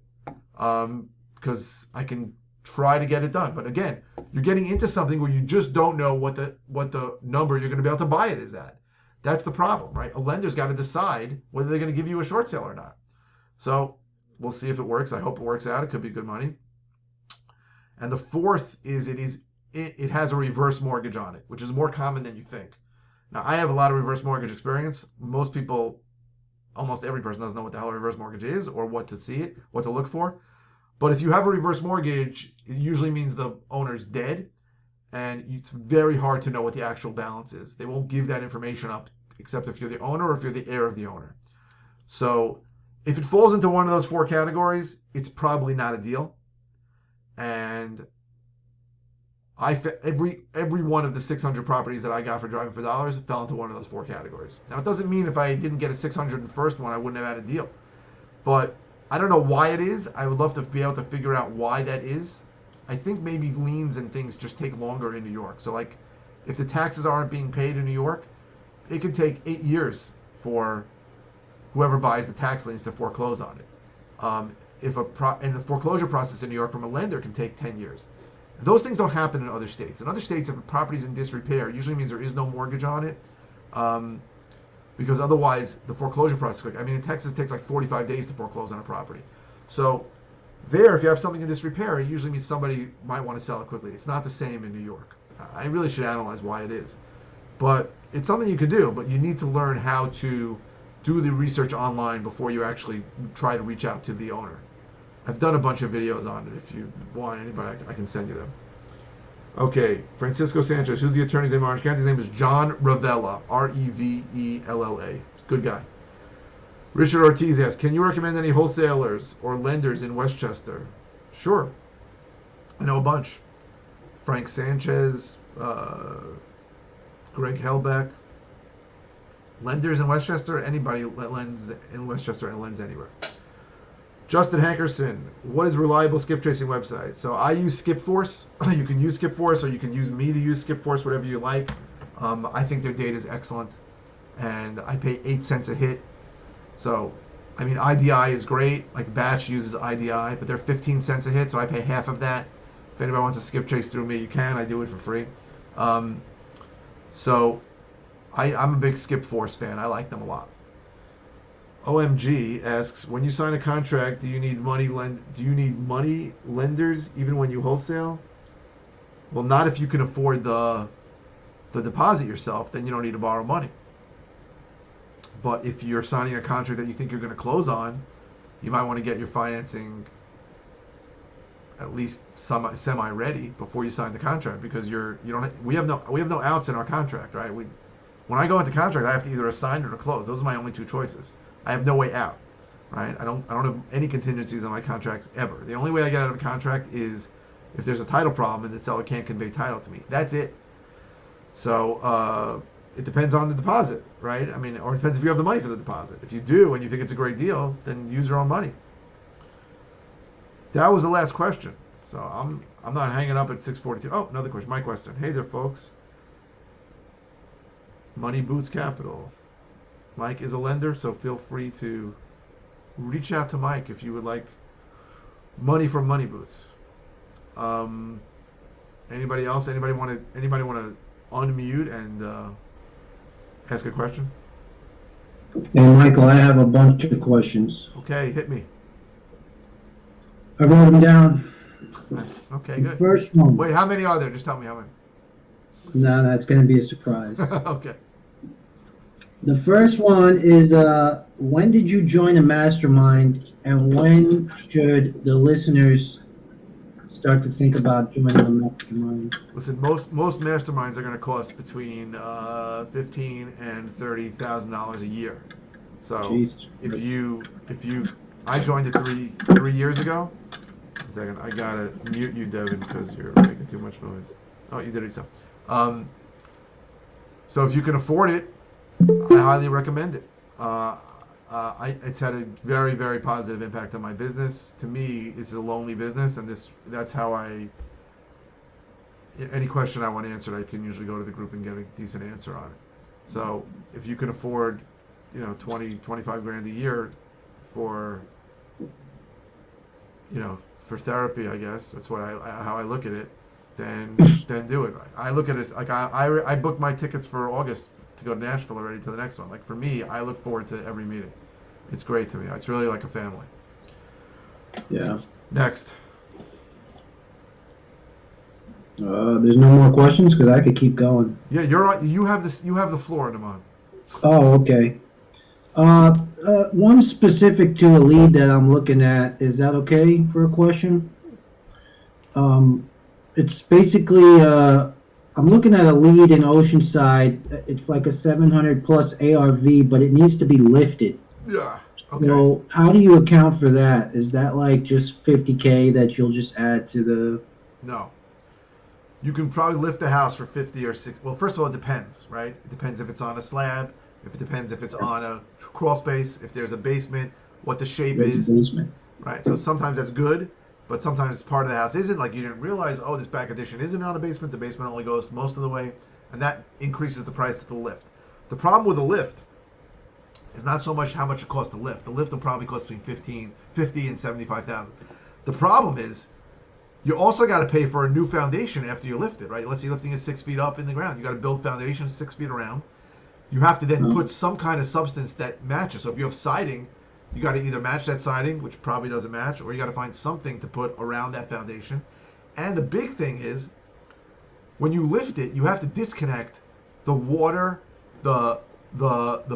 because I can try to get it done. But again, you're getting into something where you just don't know what the number you're going to be able to buy it is at. That's the problem, right? A lender's got to decide whether they're going to give you a short sale or not. So we'll see if it works. I hope it works out. It could be good money. And the fourth is it has a reverse mortgage on it, which is more common than you think. Now, I have a lot of reverse mortgage experience. Most people, almost every person doesn't know what the hell a reverse mortgage is or what to look for. But if you have a reverse mortgage, it usually means the owner's dead, and it's very hard to know what the actual balance is. They won't give that information up except if you're the owner or if you're the heir of the owner. So if it falls into one of those 4 categories, it's probably not a deal. And every one of the 600 properties that I got for driving for dollars fell into one of those 4 categories. Now, it doesn't mean if I didn't get a 601st one, I wouldn't have had a deal. But I don't know why it is. I would love to be able to figure out why that is. I think maybe liens and things just take longer in New York. So like if the taxes aren't being paid in New York, it can take 8 years for whoever buys the tax liens to foreclose on it. And the foreclosure process in New York from a lender can take 10 years. Those things don't happen in other states. In other states, if a property's in disrepair, it usually means there is no mortgage on it. Because otherwise the foreclosure process, in Texas it takes like 45 days to foreclose on a property. So there, if you have something in disrepair, it usually means somebody might want to sell it quickly. It's not the same in New York. I really should analyze why it is. But it's something you could do, but you need to learn how to do the research online before you actually try to reach out to the owner. I've done a bunch of videos on it. If you want anybody, I can send you them. Okay, Francisco Sanchez, who's the attorney's name in Orange County? His name is John Revella, Revella. Good guy. Richard Ortiz asks, can you recommend any wholesalers or lenders in Westchester? Sure. I know a bunch. Frank Sanchez, Greg Helbeck. Lenders in Westchester, anybody that lends in Westchester and lends anywhere. Justin Hankerson, what is reliable skip tracing website? So I use Skipforce. You can use Skipforce or you can use me to use Skipforce, whatever you like. I think their data is excellent. And I pay 8 cents a hit. So, IDI is great. Like Batch uses IDI, but they're 15 cents a hit, so I pay half of that. If anybody wants to skip trace through me, you can. I do it for free. So I'm a big Skipforce fan. I like them a lot. OMG asks, when you sign a contract, do you need money lenders even when you wholesale? Well, not if you can afford the deposit yourself, then you don't need to borrow money. But if you're signing a contract that you think you're going to close on, you might want to get your financing at least semi ready before you sign the contract, because we have no outs in our contract, right? When I go into contract, I have to either assign or to close. Those are my only 2 choices. I have no way out, right? I don't have any contingencies on my contracts ever. The only way I get out of a contract is if there's a title problem and the seller can't convey title to me. That's it. So it depends on the deposit, right? I mean, or it depends if you have the money for the deposit. If you do and you think it's a great deal, then use your own money. That was the last question. So I'm not hanging up at 6:42. Oh, another question. My question. Hey there, folks. Money Boots Capital. Mike is a lender, so feel free to reach out to Mike if you would like money from Money Boots. Anybody else? Anybody want to unmute and ask a question? Hey, Michael, I have a bunch of questions. Okay, hit me. I wrote them down. Okay, good. First one. Wait, how many are there? Just tell me how many. No, that's going to be a surprise. Okay. The first one is, when did you join a mastermind, and when should the listeners start to think about joining a mastermind? Listen, most masterminds are going to cost between $15,000 and $30,000 a year. So Jesus. I joined it three years ago. A second, I gotta mute you, Devin, because you're making too much noise. Oh, you did it yourself. So if you can afford it, I highly recommend it. It's had a very, very positive impact on my business. To me, it's a lonely business, and that's how any question I want answered, I can usually go to the group and get a decent answer on it. So if you can afford, 20, 25 grand a year for, for therapy, I guess that's what how I look at it. Then do it. I look at it like I booked my tickets for August to go to Nashville already to the next one. Like for me, I look forward to every meeting. It's great to me. It's really like a family. Yeah. Next. There's no more questions because I could keep going. Yeah, you're on. You have this. You have the floor, Naman. Oh, okay. One specific to a lead that I'm looking at. Is that okay for a question? It's basically, I'm looking at a lead in Oceanside. It's like a 700 plus ARV, but it needs to be lifted. Yeah. Okay. So how do you account for that? Is that like just 50K that you'll just add to the? No. You can probably lift the house for 50 or 60. Well, first of all, it depends, right? It depends if it's on a slab, if it's on a crawl space, if there's a basement, what the shape is. Basement. Right. So sometimes that's good, but sometimes part of the house isn't. Like you didn't realize, oh, this back addition isn't on a basement. The basement only goes most of the way, and that increases the price of the lift. The problem with a lift is not so much how much it costs to lift. The lift will probably cost between $50,000 and $75,000. The problem is you also got to pay for a new foundation after you lift it, right? Let's say you're lifting it 6 feet up in the ground. You got to build foundations 6 feet around. You have to then put some kind of substance that matches. So if you have siding, you got to either match that siding, which probably doesn't match, or you got to find something to put around that foundation. And the big thing is, when you lift it, you have to disconnect the water, the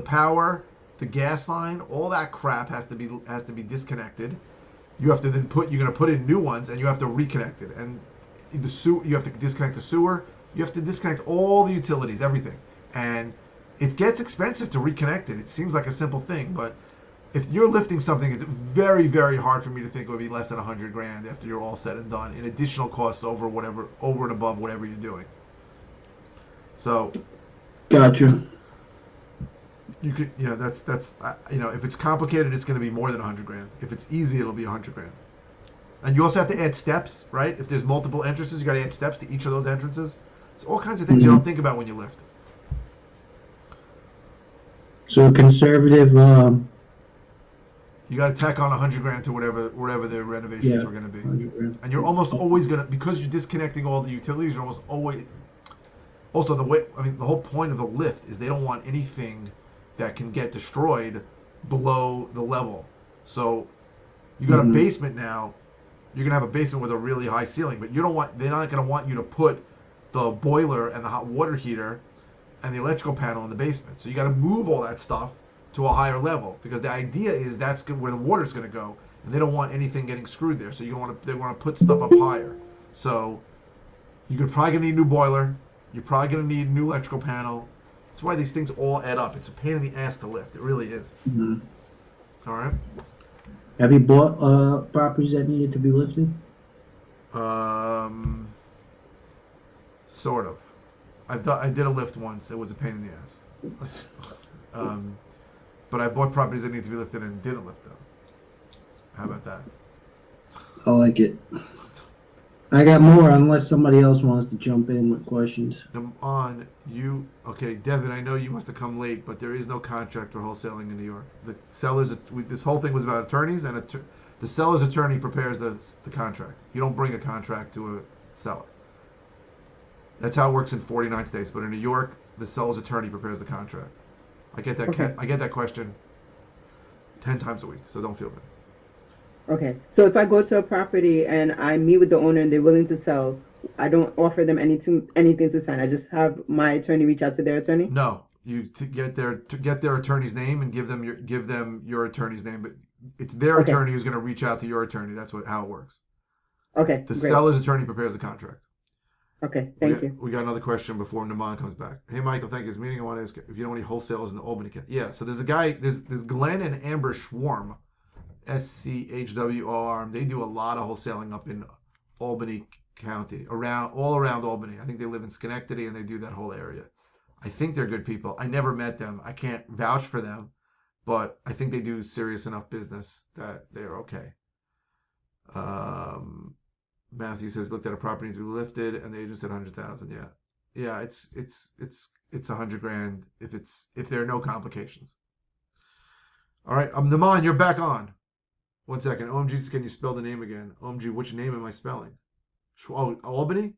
power, the gas line. All that crap has to be disconnected. You have to then you're going to put in new ones, and you have to reconnect it. And you have to disconnect the sewer. You have to disconnect all the utilities, everything. And it gets expensive to reconnect it. It seems like a simple thing, but if you're lifting something, it's very, very hard for me to think it would be less than 100 grand after you're all said and done in additional costs over and above whatever you're doing. So, Gotcha. You could, that's if it's complicated, it's going to be more than 100 grand. If it's easy, it'll be 100 grand. And you also have to add steps, right? If there's multiple entrances, you got to add steps to each of those entrances. It's all kinds of things you don't think about when you lift. So conservative. You got to tack on 100 grand to whatever the renovations are going to be. And you're almost always going to, because you're disconnecting all the utilities, you're almost always. Also, the whole point of the lift is they don't want anything that can get destroyed below the level. So you got a basement now. You're gonna have a basement with a really high ceiling, but they're not gonna want you to put the boiler and the hot water heater and the electrical panel in the basement. So you got to move all that stuff to a higher level, because the idea is that's where the water's gonna go, and they don't want anything getting screwed there. So they want to put stuff up higher. So you're probably gonna need a new boiler. You're probably gonna need a new electrical panel. That's why these things all add up. It's a pain in the ass to lift. It really is. Mm-hmm. All right. Have you bought properties that needed to be lifted? Sort of. I did a lift once. It was a pain in the ass. Um, but I bought properties that need to be lifted and didn't lift them. How about that? I like it. I got more unless somebody else wants to jump in with questions. Come on, okay, Devin, I know you must have come late, but there is no contract for wholesaling in New York. The sellers, this whole thing was about attorneys, and the seller's attorney prepares the contract. You don't bring a contract to a seller. That's how it works in 49 states, but in New York, the seller's attorney prepares the contract. I get that. Okay. I get that question 10 times a week, so don't feel bad. Okay. So if I go to a property and I meet with the owner and they're willing to sell, I don't offer them anything to sign. I just have my attorney reach out to their attorney. No, you get their attorney's name and give them your attorney's name, but it's their Okay. attorney who's going to reach out to your attorney. That's how it works. Okay. The Great. seller's attorney prepares the contract. Okay. Thank you. We got another question before Naman comes back. Hey, Michael, thank you. This meeting I want to ask if you know any wholesalers in the Albany County. Yeah, so there's a guy, there's Glenn and Amber Schwarm, SCHWR. They do a lot of wholesaling up in Albany County, all around Albany. I think they live in Schenectady and they do that whole area. I think they're good people. I never met them. I can't vouch for them, but I think they do serious enough business that they're okay. Matthew says looked at a property to be lifted, and they just said 100,000. Yeah. It's $100,000 if there are no complications. All right, Naman, you're back on. 1 second. OMG, can you spell the name again? OMG, which name am I spelling? Albany.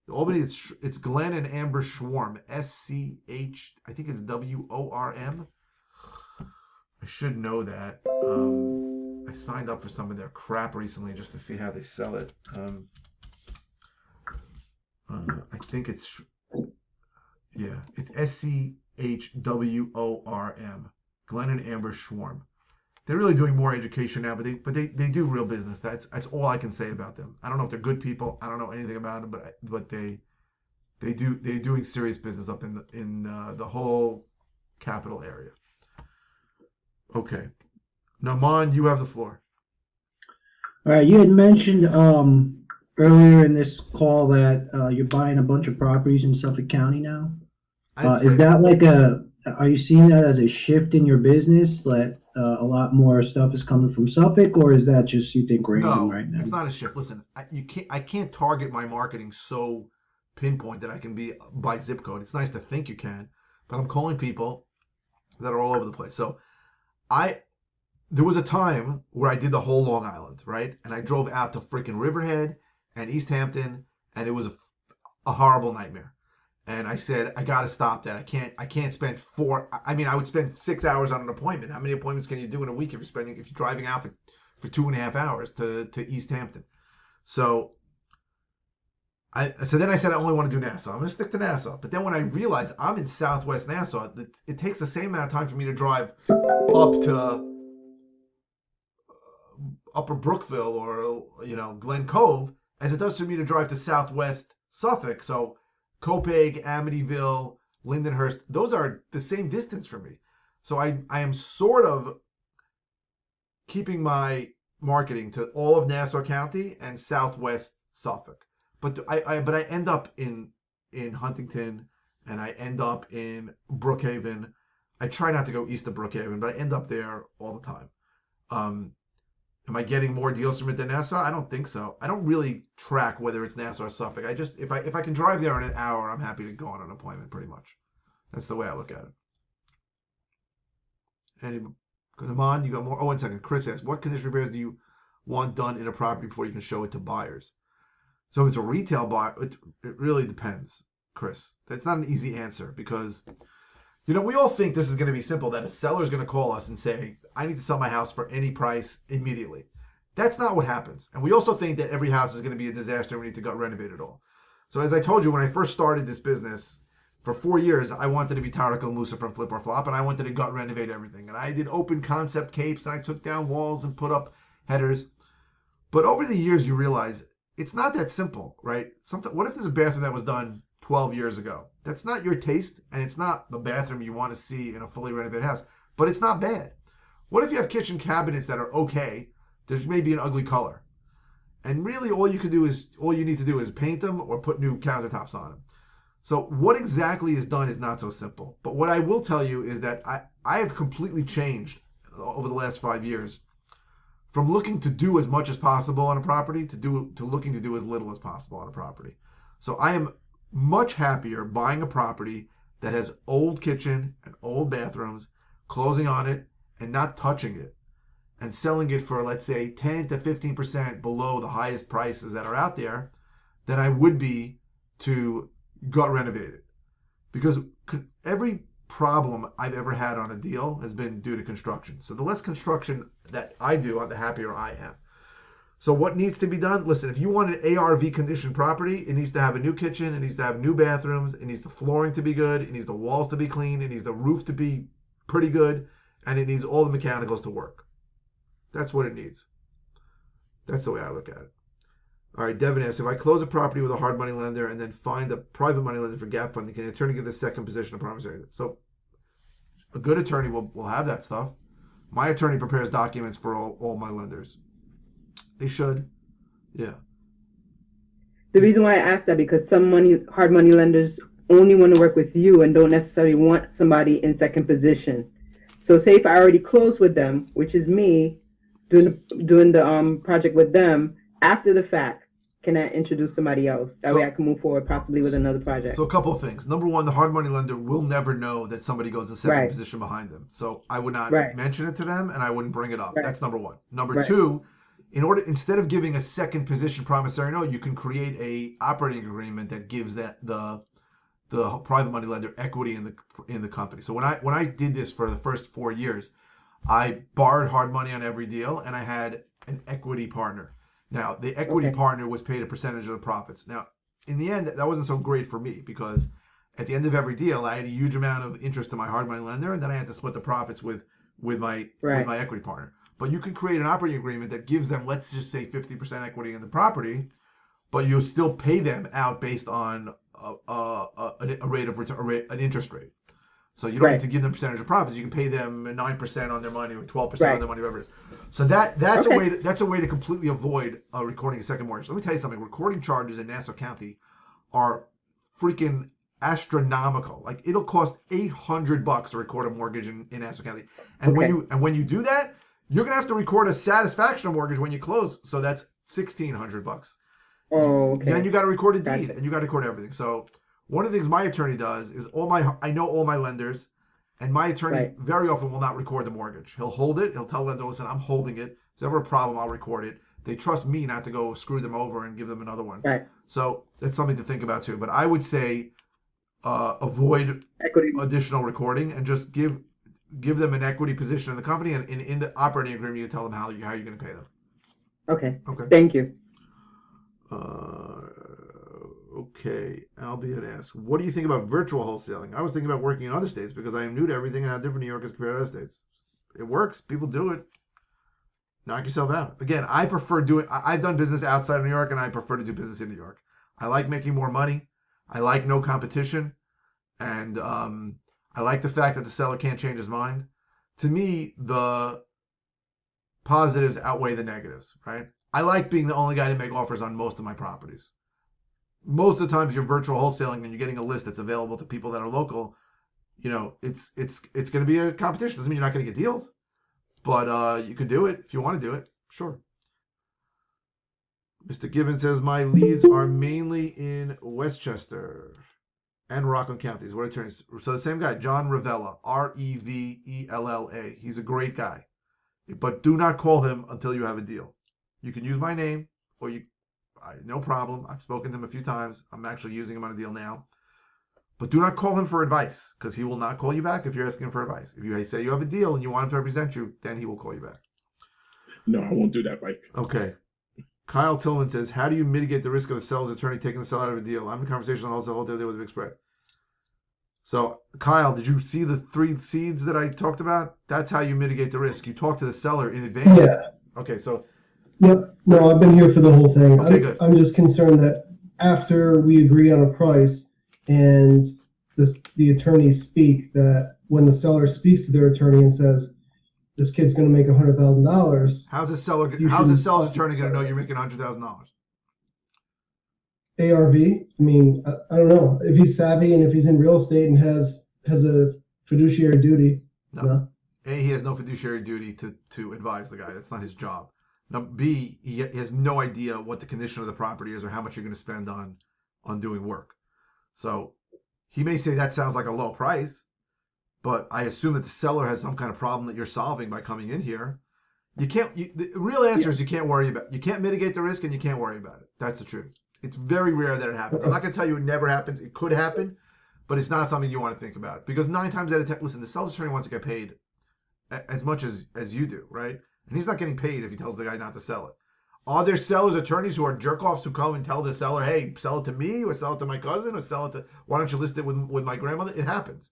Albany. It's Glenn and Amber Schwarm. SCH. I think it's WORM. I should know that. I signed up for some of their crap recently just to see how they sell it. I think it's SCHWORM. Glenn and Amber Schwarm. They're really doing more education now, but they do real business. That's all I can say about them. I don't know if they're good people. I don't know anything about them, but they're doing serious business up in the whole capital area. Okay. Naman, you have the floor. All right, you had mentioned earlier in this call that you're buying a bunch of properties in Suffolk County now. Is that like are you seeing that as a shift in your business, that a lot more stuff is coming from Suffolk, or is that just you think random right now? No, it's not a shift. Listen, I can't target my marketing so pinpoint that I can be by zip code. It's nice to think you can, but I'm calling people that are all over the place. So there was a time where I did the whole Long Island, right? And I drove out to freaking Riverhead and East Hampton, and it was a horrible nightmare. And I said, I got to stop that. I can't spend I would spend 6 hours on an appointment. How many appointments can you do in a week if you're driving out for 2.5 hours to East Hampton? So then I said, I only want to do Nassau. I'm going to stick to Nassau. But then when I realized I'm in Southwest Nassau, it takes the same amount of time for me to drive up to Upper Brookville or Glen Cove as it does for me to drive to Southwest Suffolk. So Copiague, Amityville, Lindenhurst, those are the same distance for me. So I am sort of keeping my marketing to all of Nassau County and Southwest Suffolk. But I end up in Huntington, and I end up in Brookhaven. I try not to go east of Brookhaven, but I end up there all the time. Am I getting more deals from it than Nassau? I don't think so. I don't really track whether it's Nassau or Suffolk. If I can drive there in an hour, I'm happy to go on an appointment pretty much. That's the way I look at it. Naman, you got more? Oh, 1 second. Chris asks, what condition repairs do you want done in a property before you can show it to buyers? So if it's a retail buyer, it really depends, Chris. That's not an easy answer because we all think this is going to be simple, that a seller is going to call us and say, I need to sell my house for any price immediately. That's not what happens. And we also think that every house is going to be a disaster and we need to gut renovate it all. So as I told you, when I first started this business, for 4 years, I wanted to be Tarek Musa from Flip or Flop, and I wanted to gut renovate everything. And I did open concept capes, and I took down walls and put up headers. But over the years, you realize it's not that simple, right? What if there's a bathroom that was done 12 years ago? That's not your taste, and it's not the bathroom you want to see in a fully renovated house, but it's not bad. What if you have kitchen cabinets that are okay? There's maybe an ugly color. And really all you need to do is paint them or put new countertops on them. So what exactly is done is not so simple. But what I will tell you is that I have completely changed over the last 5 years from looking to do as much as possible on a property to looking to do as little as possible on a property. So I am much happier buying a property that has old kitchen and old bathrooms, closing on it and not touching it, and selling it for, let's say, 10 to 15% below the highest prices that are out there than I would be to gut renovate it. Because every problem I've ever had on a deal has been due to construction. So the less construction that I do, the happier I am. So what needs to be done? Listen, if you want an ARV conditioned property, it needs to have a new kitchen, it needs to have new bathrooms, it needs the flooring to be good, it needs the walls to be clean, it needs the roof to be pretty good, and it needs all the mechanicals to work. That's what it needs. That's the way I look at it. All right, Devin asks, if I close a property with a hard money lender and then find a private money lender for gap funding, can the attorney give the second position of promissory? So a good attorney will have that stuff. My attorney prepares documents for all my lenders. They should. Yeah. The reason why I asked that, because some hard money lenders only want to work with you and don't necessarily want somebody in second position. So say if I already closed with them, which is me, doing the project with them, after the fact, can I introduce somebody else? That way I can move forward possibly with another project. So a couple of things. Number one, the hard money lender will never know that somebody goes in second position behind them. So I would not mention it to them, and I wouldn't bring it up. That's number one. Number two, instead of giving a second position promissory note, you can create a operating agreement that gives the private money lender equity in the company. So when I did this for the first 4 years, I borrowed hard money on every deal, and I had an equity partner. Now, the equity partner was paid a percentage of the profits. Now, in the end, that wasn't so great for me, because at the end of every deal, I had a huge amount of interest to my hard money lender, and then I had to split the profits with my equity partner. But you can create an operating agreement that gives them, let's just say, 50% equity in the property, but you'll still pay them out based on a rate of return, an interest rate. So you don't need to give them percentage of profits. You can pay them 9% on their money or 12% on their money, whatever it is. So that's a way to completely avoid recording a second mortgage. Let me tell you something. Recording charges in Nassau County are freaking astronomical. Like, it'll cost $800 to record a mortgage in Nassau County. And when you do that, you're gonna have to record a satisfaction mortgage when you close. So that's $1,600. Oh, okay. Then you got to record a deed, and you got to record everything. So one of the things my attorney does is I know all my lenders, and my attorney very often will not record the mortgage. He'll hold it. He'll tell the lender, listen, I'm holding it. If there's ever a problem, I'll record it. They trust me not to go screw them over and give them another one. Right. So that's something to think about too. But I would say avoid additional recording and just give them an equity position in the company, and in the operating agreement, you tell them how you're going to pay them. Okay. Thank you. Okay, Albion asks, what do you think about virtual wholesaling? I was thinking about working in other states because I am new to everything and how different New York is compared to other states. It works. People do it. Knock yourself out. Again, I prefer I've done business outside of New York, and I prefer to do business in New York. I like making more money. I like no competition. And I like the fact that the seller can't change his mind. To me, the positives outweigh the negatives, right? I like being the only guy to make offers on most of my properties. Most of the times you're virtual wholesaling and you're getting a list that's available to people that are local, it's going to be a competition. Doesn't mean you're not going to get deals, but you could do it if you want to do it. Sure. Mr. Gibbons says, my leads are mainly in Westchester and Rockland counties. What attorneys? So the same guy, John Revella, Revella. He's a great guy, but do not call him until you have a deal. You can use my name, or no problem. I've spoken to him a few times. I'm actually using him on a deal now. But do not call him for advice, because he will not call you back if you're asking him for advice. If you say you have a deal and you want him to represent you, then he will call you back. No, I won't do that, Mike. Okay. Kyle Tillman says, how do you mitigate the risk of the seller's attorney taking the seller out of a deal? I'm in conversation on wholesale deal with a big spread. So, Kyle, did you see the 3 seeds that I talked about? That's how you mitigate the risk. You talk to the seller in advance. Yeah. Okay, so. Yep. No, I've been here for the whole thing. Okay, good. I'm just concerned that after we agree on a price and the attorneys speak, that when the seller speaks to their attorney and says, this kid's going to make $100,000. How's the seller's attorney going to know you're making $100,000? ARV. I mean, I don't know if he's savvy and if he's in real estate and has a fiduciary duty. No. A, he has no fiduciary duty to advise the guy. That's not his job. Now, B, he has no idea what the condition of the property is or how much you're going to spend on doing work. So he may say that sounds like a low price, but I assume that the seller has some kind of problem that you're solving by coming in here. You can't. The real answer is you can't worry about. You can't mitigate the risk, and you can't worry about it. That's the truth. It's very rare that it happens. I'm not going to tell you it never happens. It could happen, but it's not something you want to think about because 9 times out of 10, listen, the seller's attorney wants to get paid as much as you do, right? And he's not getting paid if he tells the guy not to sell it. Are there sellers' attorneys who are jerk-offs who come and tell the seller, hey, sell it to me or sell it to my cousin or sell it to, why don't you list it with my grandmother? It happens.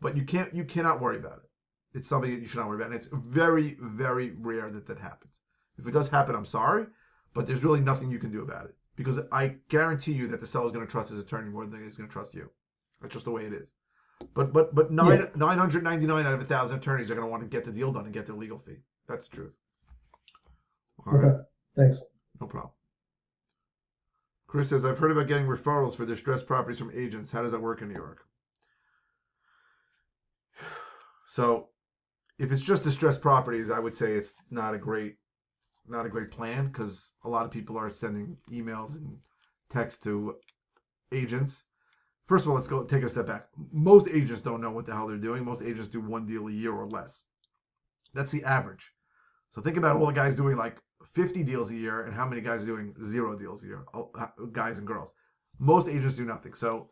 But you cannot worry about it. It's something that you should not worry about. And it's very, very rare that happens. If it does happen, I'm sorry, but there's really nothing you can do about it. Because I guarantee you that the seller's going to trust his attorney more than he's going to trust you. That's just the way it is. But 999 out of 1,000 attorneys are going to want to get the deal done and get their legal fee. That's the truth. All right. Thanks. No problem. Chris says, I've heard about getting referrals for distressed properties from agents. How does that work in New York? So if it's just distressed properties, I would say it's not a great plan because a lot of people are sending emails and texts to agents. First of all, let's go take a step back. Most agents don't know what the hell they're doing. Most agents do 1 deal a year or less. That's the average. So think about all the guys doing like 50 deals a year and how many guys are doing 0 deals a year, guys and girls. Most agents do nothing. So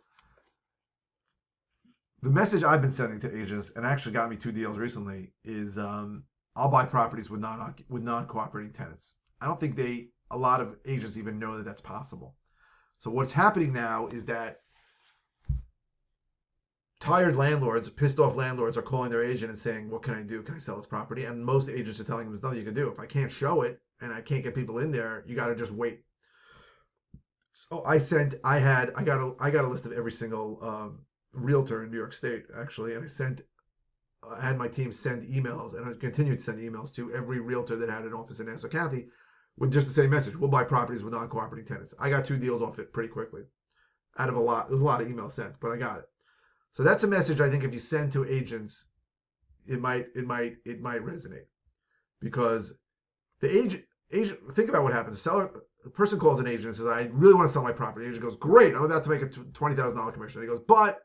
the message I've been sending to agents, and actually got me 2 deals recently, is I'll buy properties with non-cooperating tenants. I don't think a lot of agents even know that that's possible. So what's happening now is that tired landlords, pissed off landlords are calling their agent and saying, what can I do? Can I sell this property? And most agents are telling them there's nothing you can do. If I can't show it and I can't get people in there, you got to just wait. So I got a list of every single realtor in New York State, actually, and I had my team send emails, and I continued to send emails to every realtor that had an office in Nassau County with just the same message: we'll buy properties with non-cooperating tenants. I got 2 deals off it pretty quickly. Out of a lot, there was a lot of emails sent, but I got it. So that's a message I think if you send to agents, it might resonate, because the agent think about what happens. The person calls an agent and says, I really want to sell my property. The agent goes, great, I'm about to make a $20,000 commission. He goes, but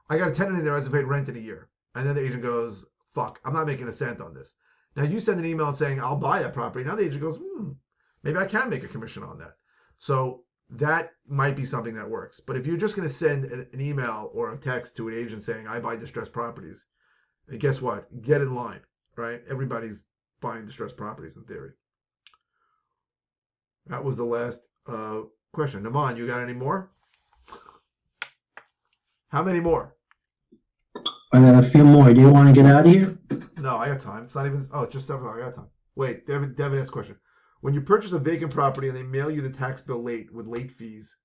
I got a tenant in there who hasn't paid rent in a year. And then the agent goes, fuck, I'm not making a cent on this. Now you send an email saying, I'll buy that property. Now the agent goes, maybe I can make a commission on that. So that might be something that works. But if you're just going to send an email or a text to an agent saying, I buy distressed properties, and guess what? Get in line, right? Everybody's buying distressed properties in theory. That was the last question. Naman, you got any more? How many more? I got a few more. Do you want to get out of here? No, I got time. It's not even, it's just 7 o'clock. I got time. Wait, Devin asked a question. When you purchase a vacant property and they mail you the tax bill late with late fees,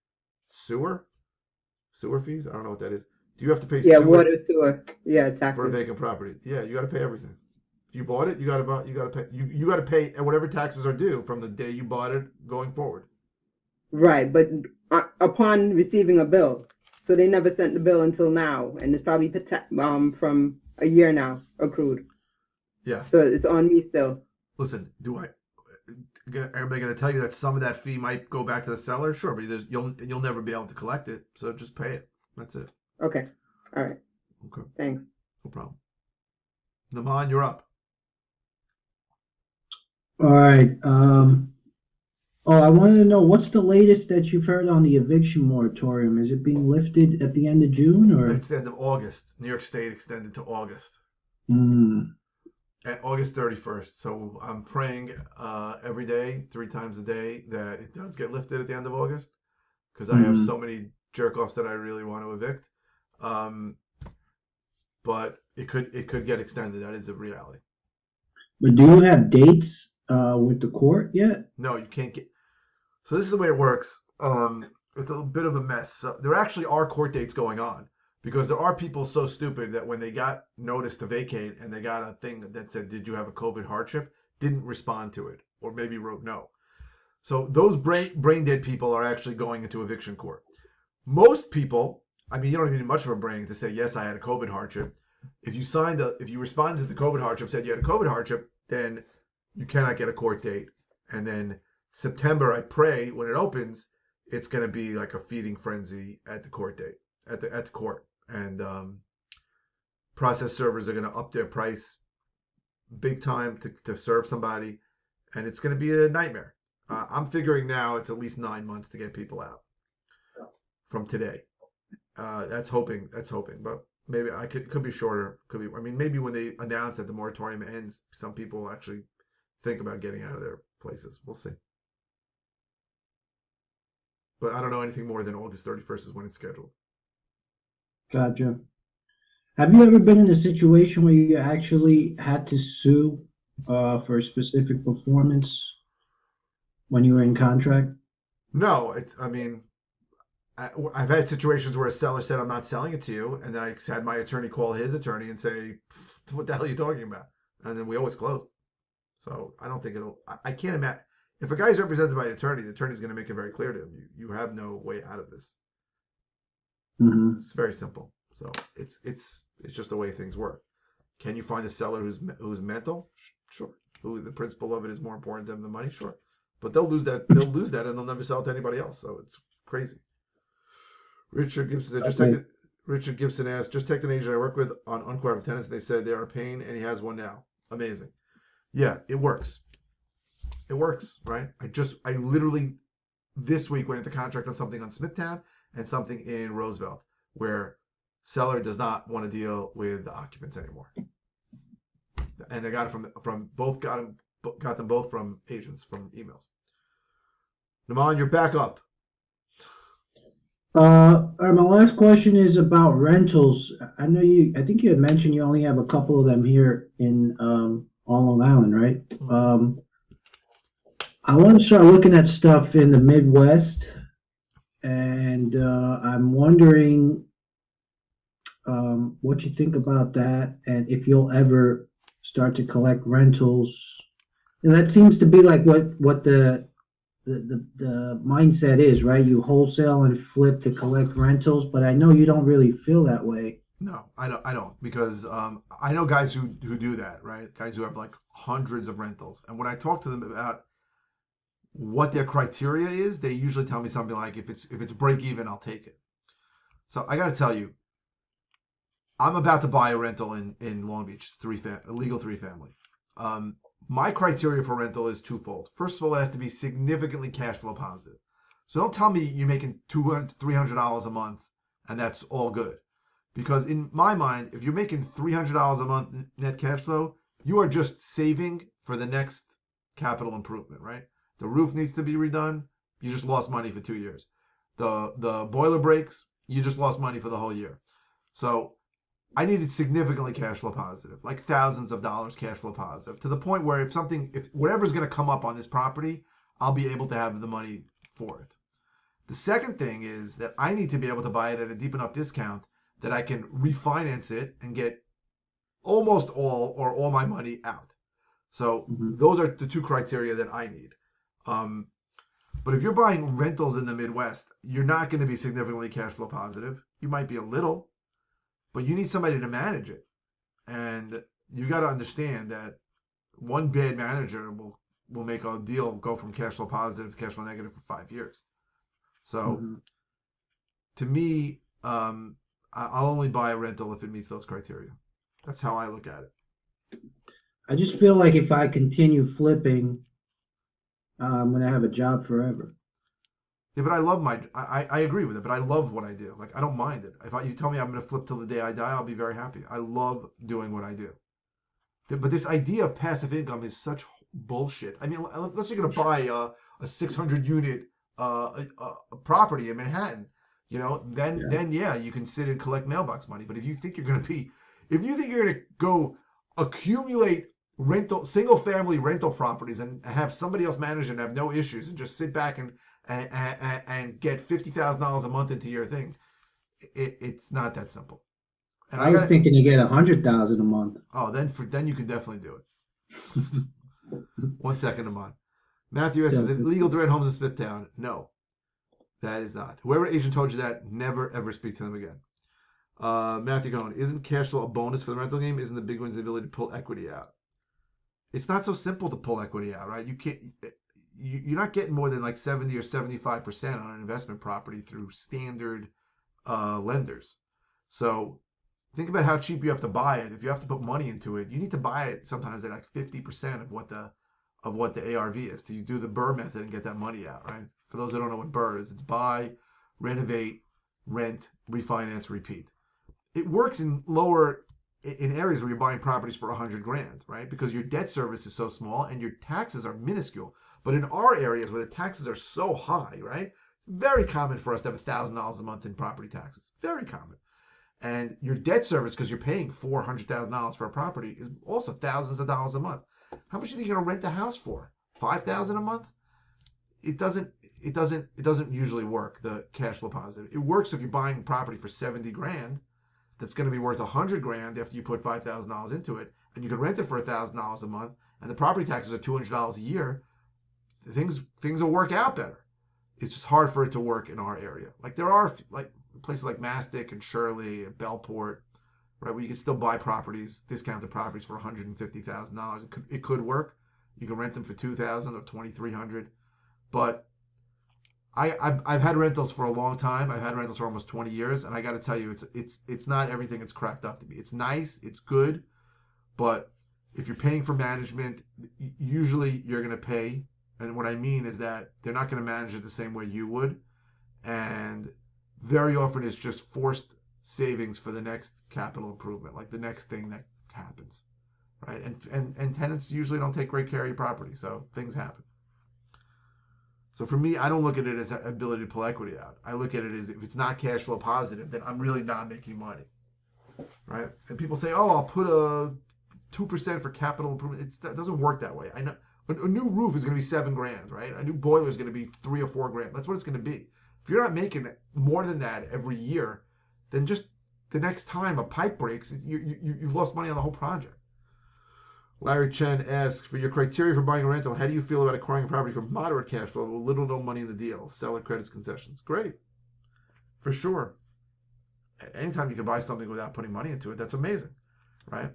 sewer fees? I don't know what that is. Do you have to pay Yeah, sewer water, sewer. Yeah, taxes. for a vacant property? Yeah, you got to pay everything. If you bought it, you got to pay whatever taxes are due from the day you bought it going forward. Right, but upon receiving a bill. So they never sent the bill until now, and it's probably from a year now accrued. Yeah. So it's on me still. Listen, everybody going to tell you that some of that fee might go back to the seller? Sure, but you'll never be able to collect it, so just pay it. That's it. Okay. All right. Okay. Thanks. No problem. Naman, you're up. All right. I wanted to know, what's the latest that you've heard on the eviction moratorium? Is it being lifted at the end of June, or? It's the end of August. New York State extended to August. At August 31st. So I'm praying every day, 3 times a day, that it does get lifted at the end of August, because I have so many jerk-offs that I really want to evict. But it could get extended. That is a reality. But do you have dates with the court yet? No, you can't get. So this is the way it works. It's a bit of a mess. So there actually are court dates going on, because there are people so stupid that when they got notice to vacate and they got a thing that said, did you have a COVID hardship, didn't respond to it, or maybe wrote no. So those brain dead people are actually going into eviction court. Most people, I mean, you don't even need much of a brain to say, yes, I had a COVID hardship. If you responded to the COVID hardship, said you had a COVID hardship, then you cannot get a court date. And then September, I pray, when it opens, it's going to be like a feeding frenzy at the court date, at the court. And process servers are going to up their price big time to serve somebody. And it's going to be a nightmare. I'm figuring now it's at least 9 months to get people out from today. That's hoping, but maybe could be shorter. I mean, maybe when they announce that the moratorium ends, some people actually think about getting out of their places. We'll see. But I don't know anything more than August 31st is when it's scheduled. Gotcha. Have you ever been in a situation where you actually had to sue for a specific performance when you were in contract? No, I mean, I've had situations where a seller said, I'm not selling it to you. And I had my attorney call his attorney and say, what the hell are you talking about? And then we always closed. So I don't think I can't imagine. If a guy's represented by an attorney, the attorney's going to make it very clear to him, you have no way out of this. Mm-hmm. It's very simple. So it's just the way things work. Can you find a seller who's mental? Sure. Who the principle of it is more important than the money? Sure. But they'll lose that, and they'll never sell it to anybody else. So it's crazy. Richard Gibson asked, just text an agent I work with on uncooperative tenants. They said they are a pain, and he has one now. Amazing. Yeah, it works. It works, right? I literally this week went into contract on something on Smithtown and something in Roosevelt where seller does not want to deal with the occupants anymore. And I got it from both, got them both from agents, from emails. Naman, you're back up. All right, my last question is about rentals. I think you had mentioned you only have a couple of them here in on Long Island, right? I want to start looking at stuff in the Midwest, and I'm wondering what you think about that, and if you'll ever start to collect rentals. And that seems to be like what the mindset is, right? You wholesale and flip to collect rentals, but I know you don't really feel that way. No, I don't, because I know guys who do that, right? Guys who have like hundreds of rentals, and when I talk to them about what their criteria is, they usually tell me something like, if it's break even, I'll take it. So I got to tell you, I'm about to buy a rental in Long Beach, a legal 3-family. My criteria for rental is twofold. First of all, it has to be significantly cash flow positive. So don't tell me you're making $200, $300 a month and that's all good. Because in my mind, if you're making $300 a month net cash flow, you are just saving for the next capital improvement, right? The roof needs to be redone. You just lost money for 2 years. The boiler breaks. You just lost money for the whole year. So I needed significantly cash flow positive, like thousands of dollars cash flow positive, to the point where if whatever's going to come up on this property, I'll be able to have the money for it. The second thing is that I need to be able to buy it at a deep enough discount that I can refinance it and get almost all my money out. So those are the two criteria that I need. But if you're buying rentals in the Midwest, you're not going to be significantly cash flow positive. You might be a little, but you need somebody to manage it. And you got to understand that one bad manager will make a deal go from cash flow positive to cash flow negative for 5 years. So to me, I'll only buy a rental if it meets those criteria. That's how I look at it. I just feel like if I continue flipping, I'm going to have a job forever. Yeah, but I love I agree with it, but I love what I do. Like, I don't mind it. If you tell me I'm going to flip till the day I die, I'll be very happy. I love doing what I do. But this idea of passive income is such bullshit. I mean, unless you're going to buy a 600 unit property in Manhattan, then yeah, you can sit and collect mailbox money. But if you think you're going to go accumulate single family rental properties and have somebody else manage it and have no issues and just sit back and get $50,000 a month into your thing, it's not that simple. And I was thinking to get $100,000 a month. Oh, then you can definitely do it. 1 second, Amon. Matthew S. So- Is it illegal to rent homes in Smithtown? No, that is not. Whoever agent told you that, never ever speak to them again. Matthew Cohen, isn't cash flow a bonus for the rental game? Isn't the big one's the ability to pull equity out? It's not so simple to pull equity out, right? You can't. You're not getting more than like 70 or 75% on an investment property through standard lenders. So think about how cheap you have to buy it. If you have to put money into it, you need to buy it sometimes at like 50% of what the ARV is. Do you do the BRRRR method and get that money out, right? For those who don't know what BRRRR is, it's buy, renovate, rent, refinance, repeat. It works in areas where you're buying properties for 100 grand, right? Because your debt service is so small and your taxes are minuscule. But in our areas where the taxes are so high, right? It's very common for us to have $1,000 a month in property taxes. Very common. And your debt service, because you're paying $400,000 for a property, is also thousands of dollars a month. How much do you think you're gonna rent a house for? $5,000 a month? It doesn't usually work, the cash flow positive. It works if you're buying property for 70 grand. That's going to be worth 100 grand after you put $5,000 into it, and you can rent it for $1,000 a month, and the property taxes are $200 a year. Things will work out better. It's just hard for it to work in our area. Like there are like places like Mastic and Shirley and Bellport, right, where you can still buy properties, discounted properties for $150,000. It could work. You can rent them for $2,000 or $2,300, but I've had rentals for a long time. I've had rentals for almost 20 years, and I got to tell you, it's not everything it's cracked up to be. It's nice, it's good, but if you're paying for management, usually you're going to pay. And what I mean is that they're not going to manage it the same way you would, and very often it's just forced savings for the next capital improvement, like the next thing that happens, right? And tenants usually don't take great care of your property, so things happen. So for me, I don't look at it as an ability to pull equity out. I look at it as if it's not cash flow positive, then I'm really not making money, right? And people say, oh, I'll put a 2% for capital improvement. That doesn't work that way. I know a new roof is going to be $7 grand, right? A new boiler is going to be $3 or $4 grand. That's what it's going to be. If you're not making more than that every year, then just the next time a pipe breaks, you've lost money on the whole project. Larry Chen asks, for your criteria for buying a rental, how do you feel about acquiring a property for moderate cash flow with little to no money in the deal? Seller credits, concessions. Great. For sure. Anytime you can buy something without putting money into it, that's amazing, right?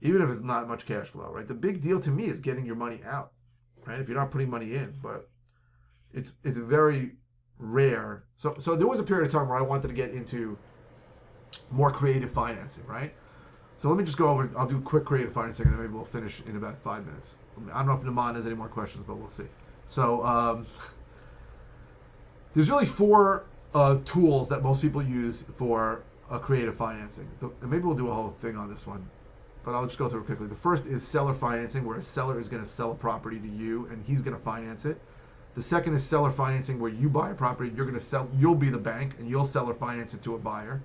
Even if it's not much cash flow, right? The big deal to me is getting your money out, right? If you're not putting money in, but it's very rare. So there was a period of time where I wanted to get into more creative financing, right? So let me just go over, I'll do quick creative financing and then maybe we'll finish in about 5 minutes. I don't know if Naman has any more questions, but we'll see. So there's really 4 tools that most people use for creative financing. And maybe we'll do a whole thing on this one, but I'll just go through it quickly. The first is seller financing, where a seller is going to sell a property to you and he's going to finance it. The second is seller financing, where you buy a property, you'll be the bank and you'll seller finance it to a buyer.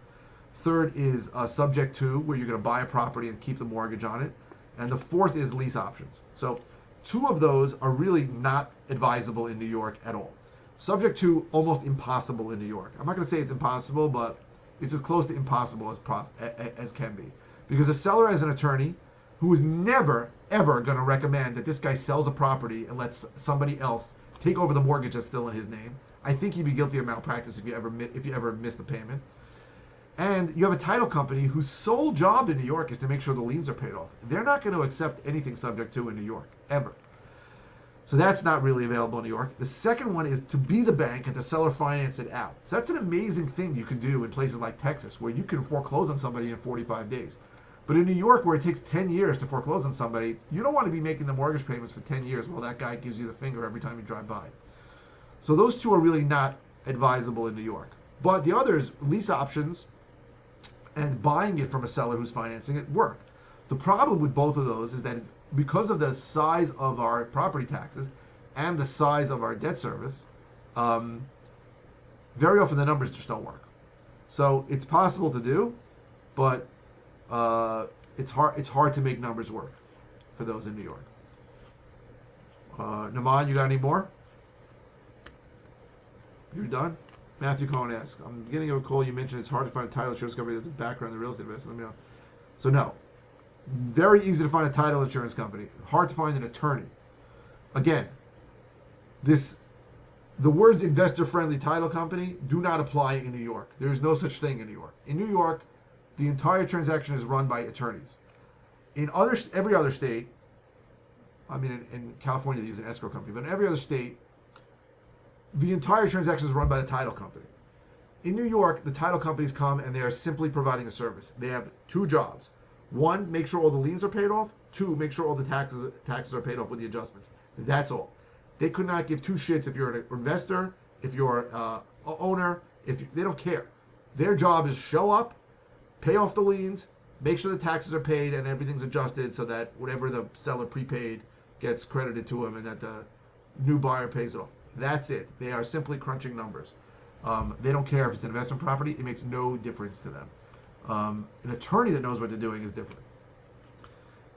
Third is subject to, where you're going to buy a property and keep the mortgage on it. And the fourth is lease options. So 2 of those are really not advisable in New York at all. Subject to, almost impossible in New York. I'm not going to say it's impossible, but it's as close to impossible as can be. Because a seller has an attorney who is never, ever going to recommend that this guy sells a property and lets somebody else take over the mortgage that's still in his name. I think he'd be guilty of malpractice if you ever missed the payment. And you have a title company whose sole job in New York is to make sure the liens are paid off. They're not going to accept anything subject to in New York, ever. So that's not really available in New York. The second one is to be the bank and to seller finance it out. So that's an amazing thing you can do in places like Texas, where you can foreclose on somebody in 45 days. But in New York, where it takes 10 years to foreclose on somebody, you don't want to be making the mortgage payments for 10 years while that guy gives you the finger every time you drive by. So those 2 are really not advisable in New York. But the others, lease options, and buying it from a seller who's financing it, work. The problem with both of those is that because of the size of our property taxes and the size of our debt service, very often the numbers just don't work. So it's possible to do, but it's hard to make numbers work for those in New York. Naman, you got any more? You're done? Matthew Cohen asks, I'm beginning of a call, you mentioned it's hard to find a title insurance company that's a background in real estate investment. Let me know. So no. Very easy to find a title insurance company. Hard to find an attorney. Again, the words investor-friendly title company do not apply in New York. There is no such thing in New York. In New York, the entire transaction is run by attorneys. In every other state, I mean, in California they use an escrow company, but in every other state, the entire transaction is run by the title company. In New York, the title companies come and they are simply providing a service. They have two jobs. One, make sure all the liens are paid off. Two, make sure all the taxes are paid off with the adjustments. That's all. They could not give two shits if you're an investor, if you're an owner, they don't care. Their job is show up, pay off the liens, make sure the taxes are paid and everything's adjusted so that whatever the seller prepaid gets credited to him and that the new buyer pays it off. That's it. They are simply crunching numbers. They don't care if it's an investment property. It makes no difference to them. An attorney that knows what they're doing is different.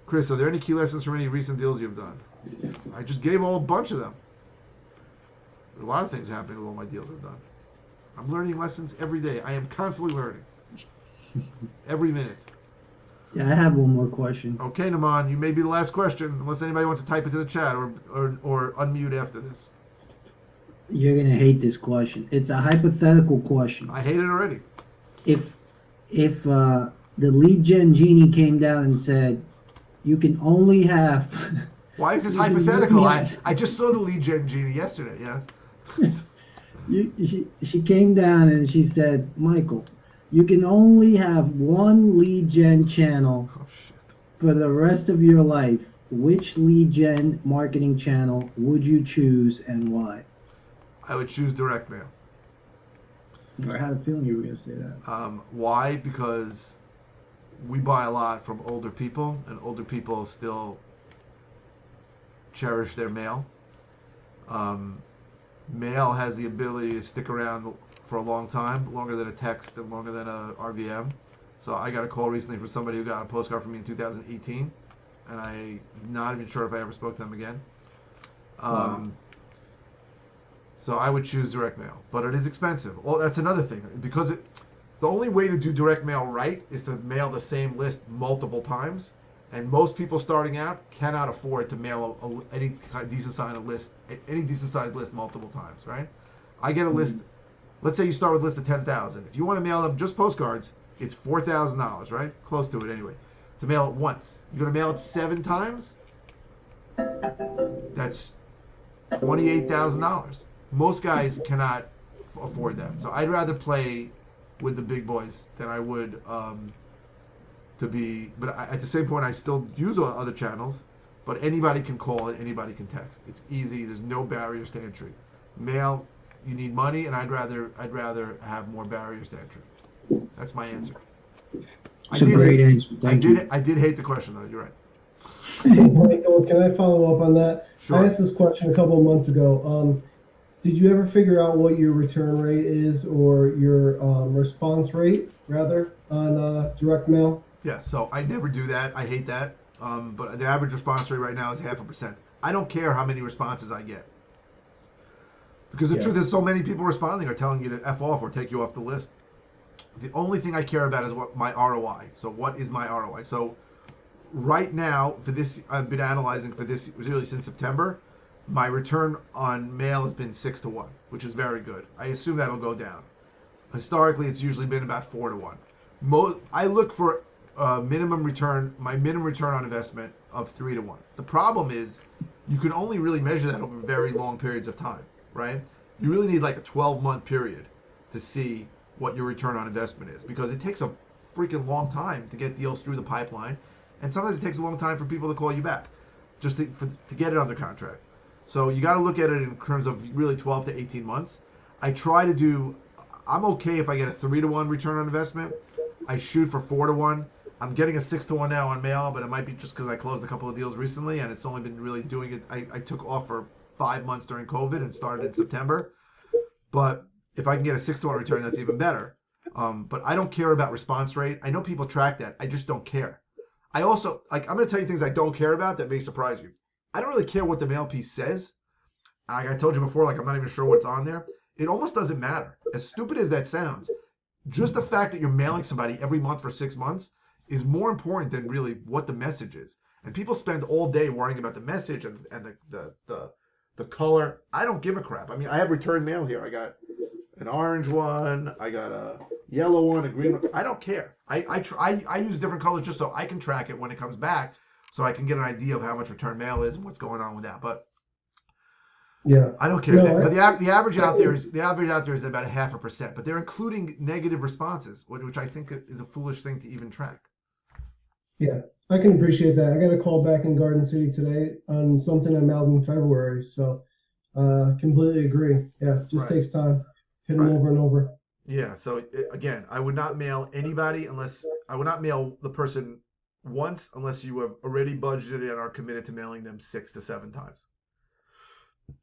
Chris, are there any key lessons from any recent deals you've done? I just gave a bunch of them. A lot of things happening with all my deals I've done. I'm learning lessons every day. I am constantly learning. Every minute. Yeah, I have one more question. Okay, Naman, you may be the last question, unless anybody wants to type into the chat or unmute after this. You're gonna hate this question. It's a hypothetical question. I hate it already. If the lead gen genie came down and said, you can only have. Why is this hypothetical? I just saw the lead gen genie yesterday. Yes. She came down and she said, Michael, you can only have one lead gen channel for the rest of your life. Which lead gen marketing channel would you choose and why? I would choose direct mail. I had a feeling you were going to say that. Why? Because we buy a lot from older people, and older people still cherish their mail. Mail has the ability to stick around for a long time, longer than a text and longer than a RVM. So I got a call recently from somebody who got a postcard from me in 2018, and I'm not even sure if I ever spoke to them again. Wow. So I would choose direct mail, but it is expensive. Oh, that's another thing, because the only way to do direct mail right is to mail the same list multiple times, and most people starting out cannot afford to mail any decent sized list multiple times, right? I get a list. Let's say you start with a list of 10,000. If you want to mail them just postcards, it's $4,000, right? Close to it anyway. To mail it once, you're gonna mail it 7 times. That's $28,000. Most guys cannot afford that. So I'd rather play with the big boys than I would but at the same point, I still use other channels, but anybody can call and anybody can text. It's easy. There's no barriers to entry. Mail, you need money, and I'd rather have more barriers to entry. That's my answer. It's a great answer. Thank you. I did hate the question, though. You're right. Michael, can I follow up on that? Sure. I asked this question a couple of months ago. Did you ever figure out what your return rate is, or your response rate, rather, on direct mail? Yes, so I never do that. I hate that. But the average response rate right now is 0.5%. I don't care how many responses I get. Because the truth is, so many people responding are telling you to F off or take you off the list. The only thing I care about is what my ROI. So what is my ROI? So right now, for this, I've been analyzing for this really since September. My return on mail has been 6-1, which is very good. I assume that'll go down. Historically, it's usually been about 4-1. I look for minimum return on investment of 3-1. The problem is you can only really measure that over very long periods of time, right? You really need like a 12-month period to see what your return on investment is, because it takes a freaking long time to get deals through the pipeline, and sometimes it takes a long time for people to call you back just to get it under contract. So you got to look at it in terms of really 12 to 18 months. I'm okay if I get a 3-1 return on investment. I shoot for 4-1. I'm getting a 6-1 now on mail, but it might be just because I closed a couple of deals recently, and it's only been really doing it. I took off for 5 months during COVID and started in September. But if I can get a 6-1 return, that's even better. But I don't care about response rate. I know people track that. I just don't care. I also, I'm going to tell you things I don't care about that may surprise you. I don't really care what the mail piece says. Like I told you before, I'm not even sure what's on there. It almost doesn't matter. As stupid as that sounds, just the fact that you're mailing somebody every month for 6 months is more important than really what the message is. And people spend all day worrying about the message and the color. I don't give a crap. I mean, I have return mail here. I got an orange one. I got a yellow one, a green one. I don't care. I use different colors just so I can track it when it comes back, so I can get an idea of how much return mail is and what's going on with that. But Yeah. I don't care. No, But the average out there is about 0.5%. But they're including negative responses, which I think is a foolish thing to even track. Yeah, I can appreciate that. I got a call back in Garden City today on something I mailed in February, so completely agree. Yeah, just Right. takes time. Hit them Right. over and over. Yeah. So again, I would not mail anybody unless I would not mail the person once unless you have already budgeted and are committed to mailing them 6 to 7 times.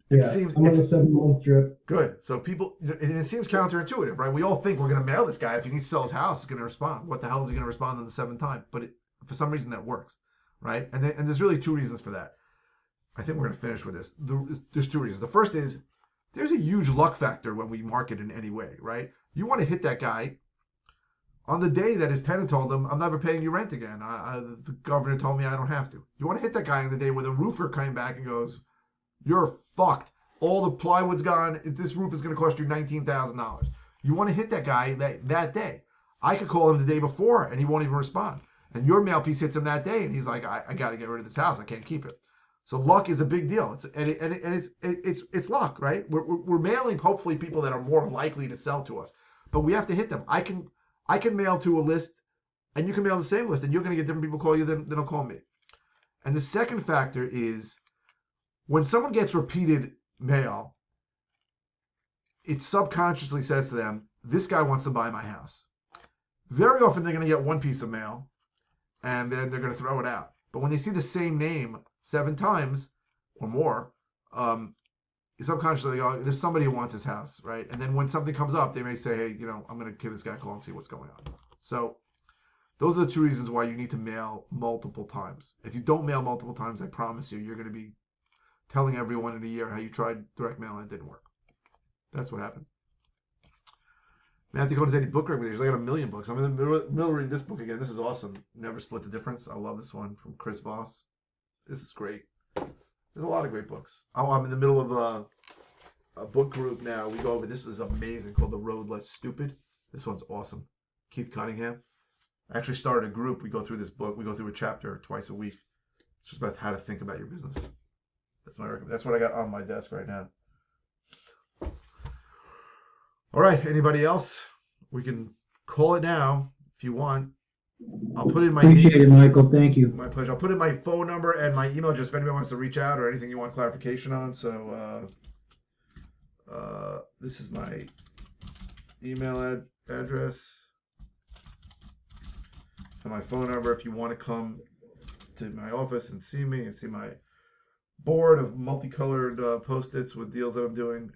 It Yeah, seems I'm on it's a 7-month drip. good. So people, and it seems counterintuitive, right? We all think we're going to mail this guy. If he needs to sell his house, he's going to respond. What the hell is he going to respond on the 7th time? But for some reason that works, right? And there's really 2 reasons for that. I think we're going to finish with this. There's 2 reasons. The first is there's a huge luck factor when we market in any way, right? You want to hit that guy on the day that his tenant told him, I'm never paying you rent again. The governor told me I don't have to. You want to hit that guy on the day where the roofer came back and goes, you're fucked. All the plywood's gone. This roof is going to cost you $19,000. You want to hit that guy that day. I could call him the day before and he won't even respond. And your mail piece hits him that day and he's like, I got to get rid of this house. I can't keep it. So luck is a big deal. It's luck, right? We're mailing hopefully people that are more likely to sell to us, but we have to hit them. I can mail to a list, and you can mail the same list, and you're going to get different people call you than will call me. And the second factor is when someone gets repeated mail, it subconsciously says to them, this guy wants to buy my house. Very often they're going to get one piece of mail, and then they're going to throw it out. But when they see the same name 7 times or more, subconsciously they go, there's somebody who wants his house, right? And then when something comes up, they may say, hey, I'm going to give this guy a call and see what's going on. So those are the 2 reasons why you need to mail multiple times. If you don't mail multiple times, I promise you're going to be telling everyone in a year how you tried direct mail and it didn't work. That's what happened. Matthew Cohen's any book recommendations? I got a million books. I'm in the middle of reading this book again. This is awesome. Never Split the Difference. I love this one from Chris Voss. This is great. There's a lot of great books. I'm in the middle of a book group now. We go over, this is amazing, called The Road Less Stupid. This one's awesome. Keith Cunningham. I actually started a group. We go through this book. We go through a chapter twice a week. It's just about how to think about your business. That's what I got on my desk right now. All right. Anybody else? We can call it now if you want. I'll put in my Appreciate it, Michael. Thank you. My pleasure. I'll put in my phone number and my email just if anybody wants to reach out or anything you want clarification on. So this is my email address and my phone number if you want to come to my office and see me and see my board of multicolored Post-its with deals that I'm doing.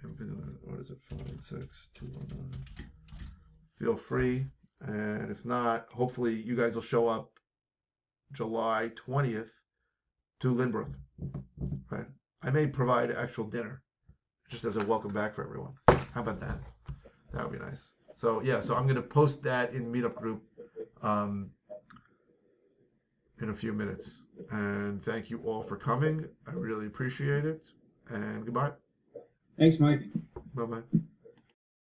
What is it? 56219. Feel free. And if not, hopefully you guys will show up July 20th to Lynbrook. Right? I may provide actual dinner just as a welcome back for everyone. How about that? That would be nice. So yeah, so I'm going to post that in Meetup group in a few minutes. And thank you all for coming. I really appreciate it. And goodbye. Thanks, Mike. Bye-bye.